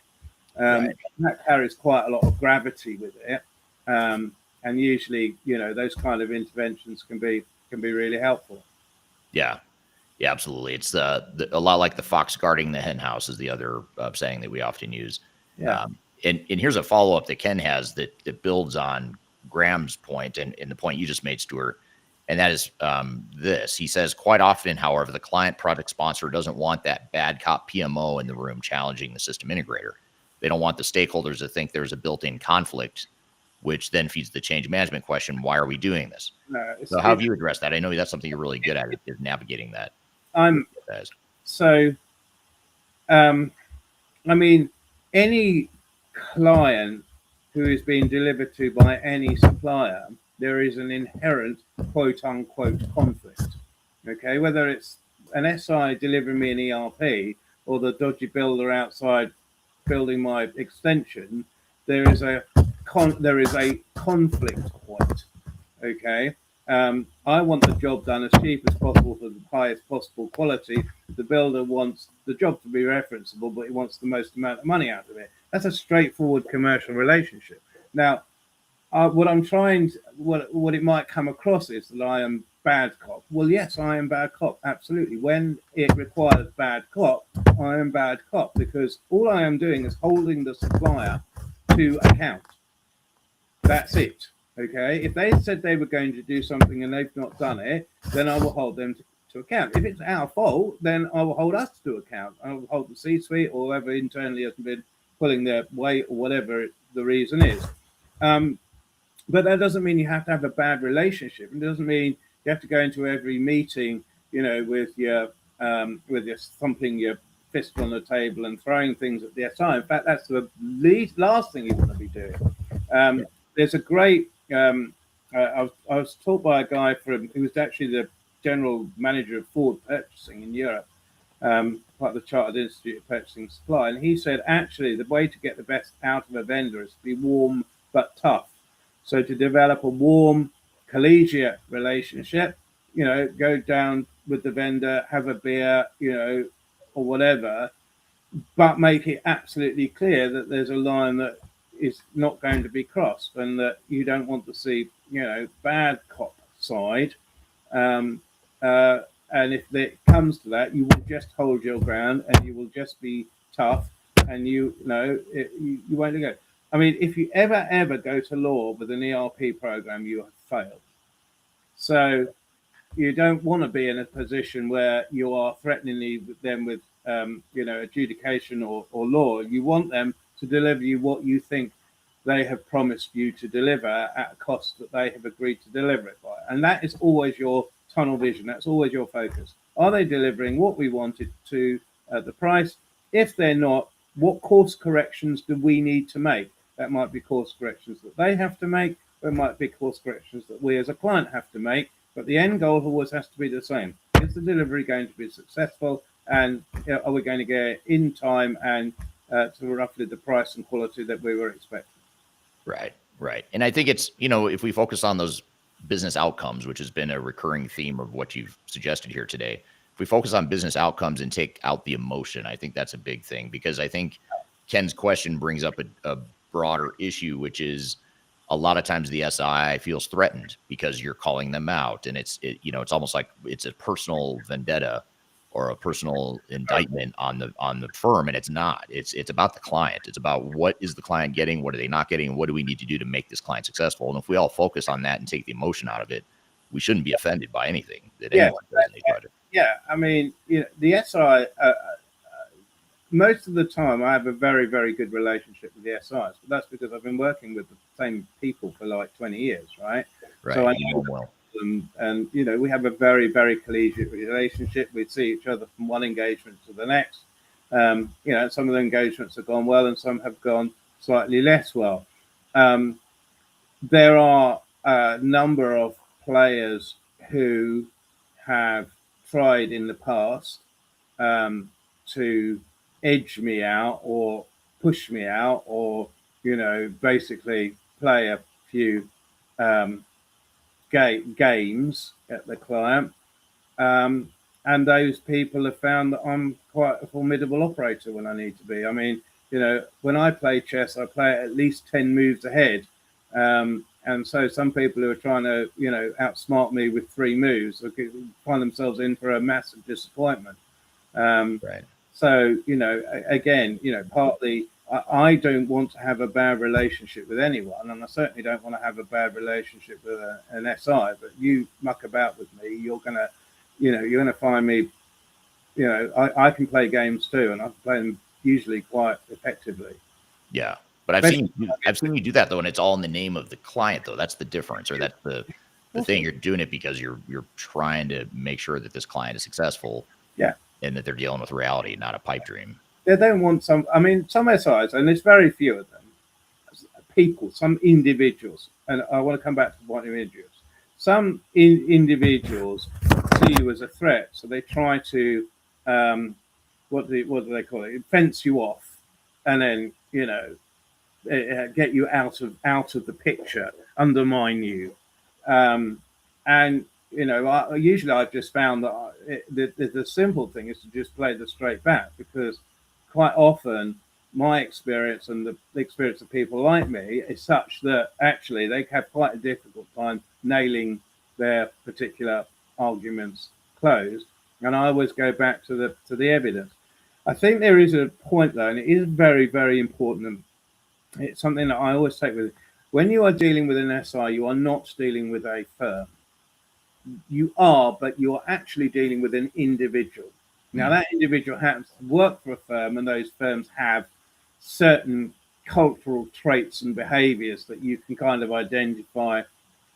Right. That carries quite a lot of gravity with it, and usually those kind of interventions can be really helpful. Yeah, absolutely. It's a lot like the fox guarding the hen house is the other saying that we often use. Yeah. And here's a follow-up that Ken has that builds on Graham's point and the point you just made, Stuart. And that is this. He says, quite often, however, the client product sponsor doesn't want that bad cop PMO in the room challenging the system integrator. They don't want the stakeholders to think there's a built-in conflict, which then feeds the change management question, why are we doing this? No, so how have you addressed that? I know that's something you're really good at, is navigating that. I mean, any client who is being delivered to by any supplier, there is an inherent quote unquote conflict. Okay, whether it's an SI delivering me an ERP or the dodgy builder outside building my extension, there is a conflict point. Okay, I want the job done as cheap as possible for the highest possible quality. The builder wants the job to be referenceable, but he wants the most amount of money out of it. That's a straightforward commercial relationship. Now, what it might come across is that I am bad cop. Well, yes, I am bad cop, absolutely. When it requires bad cop, I am bad cop, because all I am doing is holding the supplier to account. That's it. Okay. If they said they were going to do something and they've not done it, then I will hold them to account. If it's our fault, then I will hold us to account. I will hold the C-suite or whoever internally has been pulling their weight or whatever the reason is. But that doesn't mean you have to have a bad relationship. It doesn't mean you have to go into every meeting, with your thumping your fist on the table and throwing things at the SI. In fact, that's the last thing you want to be doing. There's a great. I was taught by a guy who was actually the general manager of Ford purchasing in Europe, part of the Chartered Institute of Purchasing Supply, and he said actually the way to get the best out of a vendor is to be warm but tough. So to develop a warm, collegiate relationship, go down with the vendor, have a beer, or whatever, but make it absolutely clear that there's a line that is not going to be crossed, and that you don't want to see, bad cop side. And if it comes to that, you will just hold your ground and you will just be tough, and you won't go. I mean, if you ever go to law with an ERP program, you have failed. So you don't want to be in a position where you are threatening them with, adjudication or law. You want them to deliver you what you think they have promised you to deliver at a cost that they have agreed to deliver it by. And that is always your tunnel vision. That's always your focus. Are they delivering what we wanted to at the price? If they're not, what course corrections do we need to make? That might be course corrections that they have to make. There might be course corrections that we as a client have to make. But the end goal always has to be the same. Is the delivery going to be successful? And are we going to get it in time and to roughly the price and quality that we were expecting? Right. And I think it's, if we focus on those business outcomes, which has been a recurring theme of what you've suggested here today, if we focus on business outcomes and take out the emotion, I think that's a big thing, because I think Ken's question brings up a broader issue, which is a lot of times the SI feels threatened because you're calling them out, and it's almost like it's a personal vendetta or a personal indictment on the firm, and it's not. It's about the client. It's about what is the client getting, what are they not getting, and what do we need to do to make this client successful. And if we all focus on that and take the emotion out of it, we shouldn't be offended by anything that anyone does in these projects. Yeah, I mean, the SI. Most of the time, I have a very, very good relationship with the SIs, but that's because I've been working with the same people for like 20 years, right? So I know them well. And we have a very, very collegiate relationship. We see each other from one engagement to the next. Some of the engagements have gone well and some have gone slightly less well. There are a number of players who have tried in the past to edge me out or push me out, or basically play a few games at the client, and those people have found that I'm quite a formidable operator when I need to be. I mean, when I play chess, I play at least 10 moves ahead, and so some people who are trying to outsmart me with 3 moves find themselves in for a massive disappointment. Right. So, again, partly I don't want to have a bad relationship with anyone, and I certainly don't want to have a bad relationship with an SI. But you muck about with me, you're gonna find me. I can play games too, and I play them usually quite effectively. Yeah, but I've seen you do that though, and it's all in the name of the client, though. That's the difference, or that's the thing. You're doing it because you're trying to make sure that this client is successful. Yeah. And that they're dealing with reality, not a pipe dream. They don't want some SIs, and there's very few of them, some individuals, and I want to come back to the point of individuals. Some individuals see you as a threat, so they try to, what do they call it? Fence you off, and then, get you out of the picture, undermine you. And usually I've just found that the simple thing is to just play the straight bat, because quite often my experience and the experience of people like me is such that actually they have quite a difficult time nailing their particular arguments closed. And I always go back to the evidence. I think there is a point though, and it is very, very important. And it's something that I always take with it. When you are dealing with an SI, you are not dealing with a firm. You are, but you're actually dealing with an individual. Now, that individual happens to work for a firm, and those firms have certain cultural traits and behaviors that you can kind of identify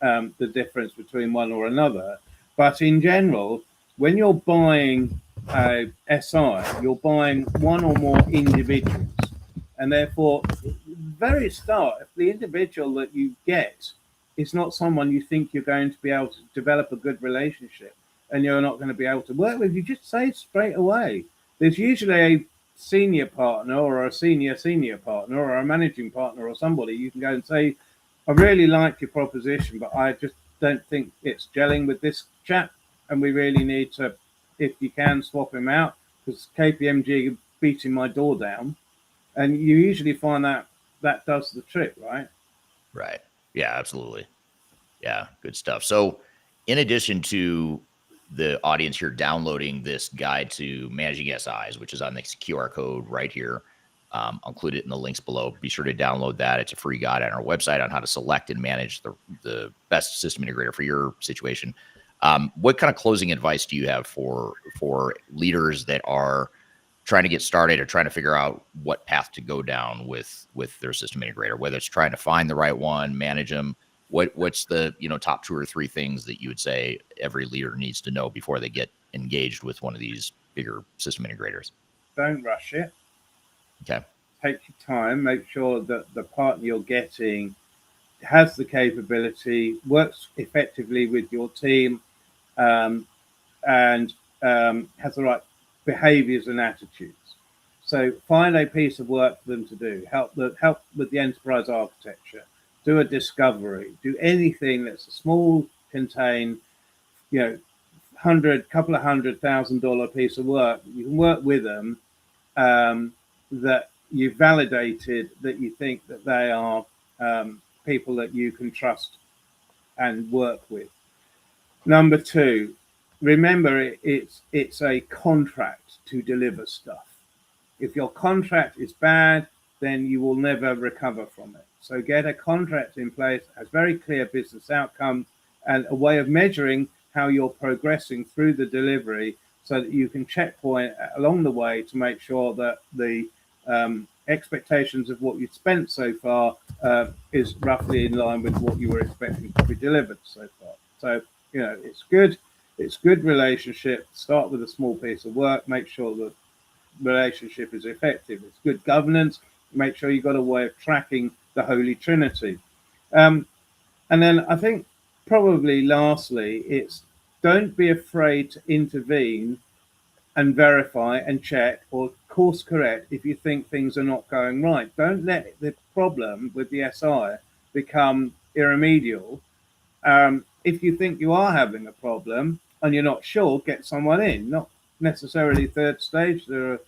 the difference between one or another. But in general, when you're buying a SI, you're buying one or more individuals. And therefore, very start, if the individual that you get is not someone you think you're going to be able to develop a good relationship and you're not going to be able to work with, you just say straight away. There's usually a senior partner or a senior partner or a managing partner or somebody you can go and say, I really like your proposition, but I just don't think it's gelling with this chap, and we really need to, if you can, swap him out because KPMG beating my door down. And you usually find that that does the trick, right? Right. Yeah, absolutely. Yeah, good stuff. So, in addition to the audience here downloading this guide to managing SIs, which is on this QR code right here, I'll include it in the links below. Be sure to download that. It's a free guide on our website on how to select and manage the best system integrator for your situation. What kind of closing advice do you have for leaders that are trying to get started or trying to figure out what path to go down with their system integrator, whether it's trying to find the right one, manage them? What's the top 2 or 3 things that you would say every leader needs to know before they get engaged with one of these bigger system integrators? Don't rush it. Okay. Take your time. Make sure that the partner you're getting has the capability, works effectively with your team, and has the right behaviors and attitudes. So find a piece of work for them to do. Help with the enterprise architecture. Do a discovery. Do anything that's a small, contained, couple of $100,000 piece of work. You can work with them that you've validated that you think that they are people that you can trust and work with. Number 2, remember it's a contract to deliver stuff. If your contract is bad, then you will never recover from it. So get a contract in place, has very clear business outcomes and a way of measuring how you're progressing through the delivery so that you can checkpoint along the way to make sure that the expectations of what you've spent so far is roughly in line with what you were expecting to be delivered so far. So, it's good. It's good relationship. Start with a small piece of work. Make sure the relationship is effective. It's good governance. Make sure you've got a way of tracking the Holy Trinity. And then I think probably lastly, it's don't be afraid to intervene and verify and check or course correct if you think things are not going right. Don't let the problem with the SI become irremediable. If you think you are having a problem and you're not sure, get someone in. Not necessarily third stage. There are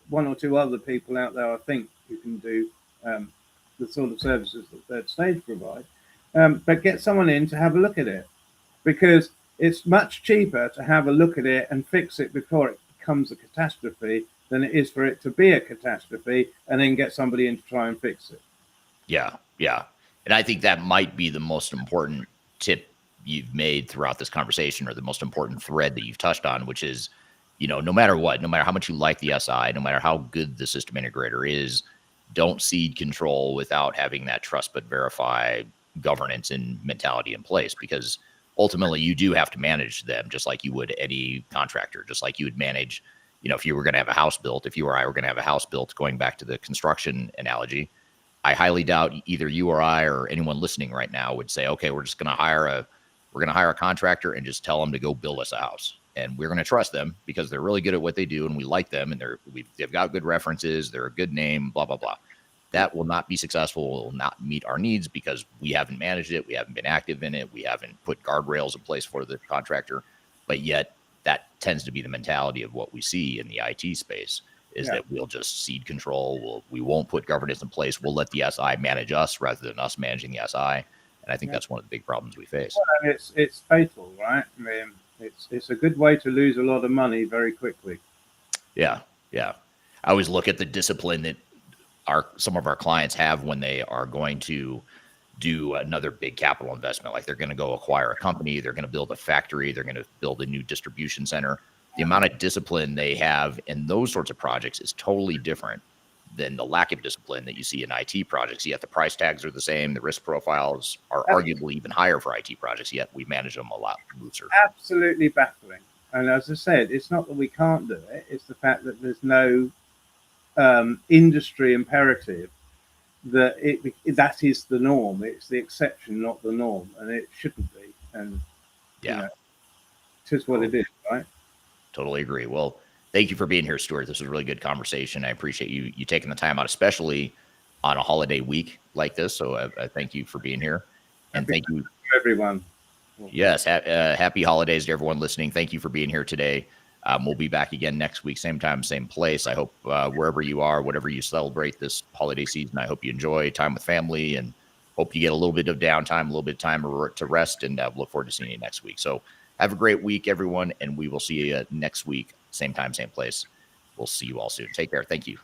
1 or 2 other people out there, I think, who can do the sort of services that third stage provide. But get someone in to have a look at it, because it's much cheaper to have a look at it and fix it before it becomes a catastrophe than it is for it to be a catastrophe and then get somebody in to try and fix it. Yeah. And I think that might be the most important tip you've made throughout this conversation, or the most important thread that you've touched on, which is, no matter what, no matter how much you like the SI, no matter how good the system integrator is, don't cede control without having that trust but verify governance and mentality in place, because ultimately you do have to manage them just like you would any contractor, just like you would manage, if you were going to have a house built, if you or I were going to have a house built, going back to the construction analogy, I highly doubt either you or I or anyone listening right now would say, okay, we're going to hire a contractor and just tell them to go build us a house. And we're going to trust them because they're really good at what they do and we like them and they've got good references, they're a good name, blah, blah, blah. That will not be successful, will not meet our needs because we haven't managed it, we haven't been active in it, we haven't put guardrails in place for the contractor. But yet that tends to be the mentality of what we see in the IT space. is that we'll just cede control. We won't put governance in place. We'll let the SI manage us rather than us managing the SI. And I think that's one of the big problems we face. Well, it's fatal, right? I mean, it's a good way to lose a lot of money very quickly. Yeah. I always look at the discipline that some of our clients have when they are going to do another big capital investment. Like they're going to go acquire a company, they're going to build a factory, they're going to build a new distribution center. The amount of discipline they have in those sorts of projects is totally different than the lack of discipline that you see in IT projects. Yet the price tags are the same. The risk profiles are arguably even higher for IT projects, yet we manage them a lot looser. Absolutely baffling. And as I said, it's not that we can't do it. It's the fact that there's no industry imperative that that is the norm. It's the exception, not the norm. And it shouldn't be. And it is what it is, right? Totally agree. Well, thank you for being here, Stuart. This was a really good conversation. I appreciate you taking the time out, especially on a holiday week like this. So I thank you for being here. And thank you, everyone. Yes. Happy holidays to everyone listening. Thank you for being here today. We'll be back again next week, same time, same place. I hope wherever you are, whatever you celebrate this holiday season, I hope you enjoy time with family and hope you get a little bit of downtime, a little bit of time to rest, and look forward to seeing you next week. So have a great week, everyone, and we will see you next week, same time, same place. We'll see you all soon. Take care. Thank you.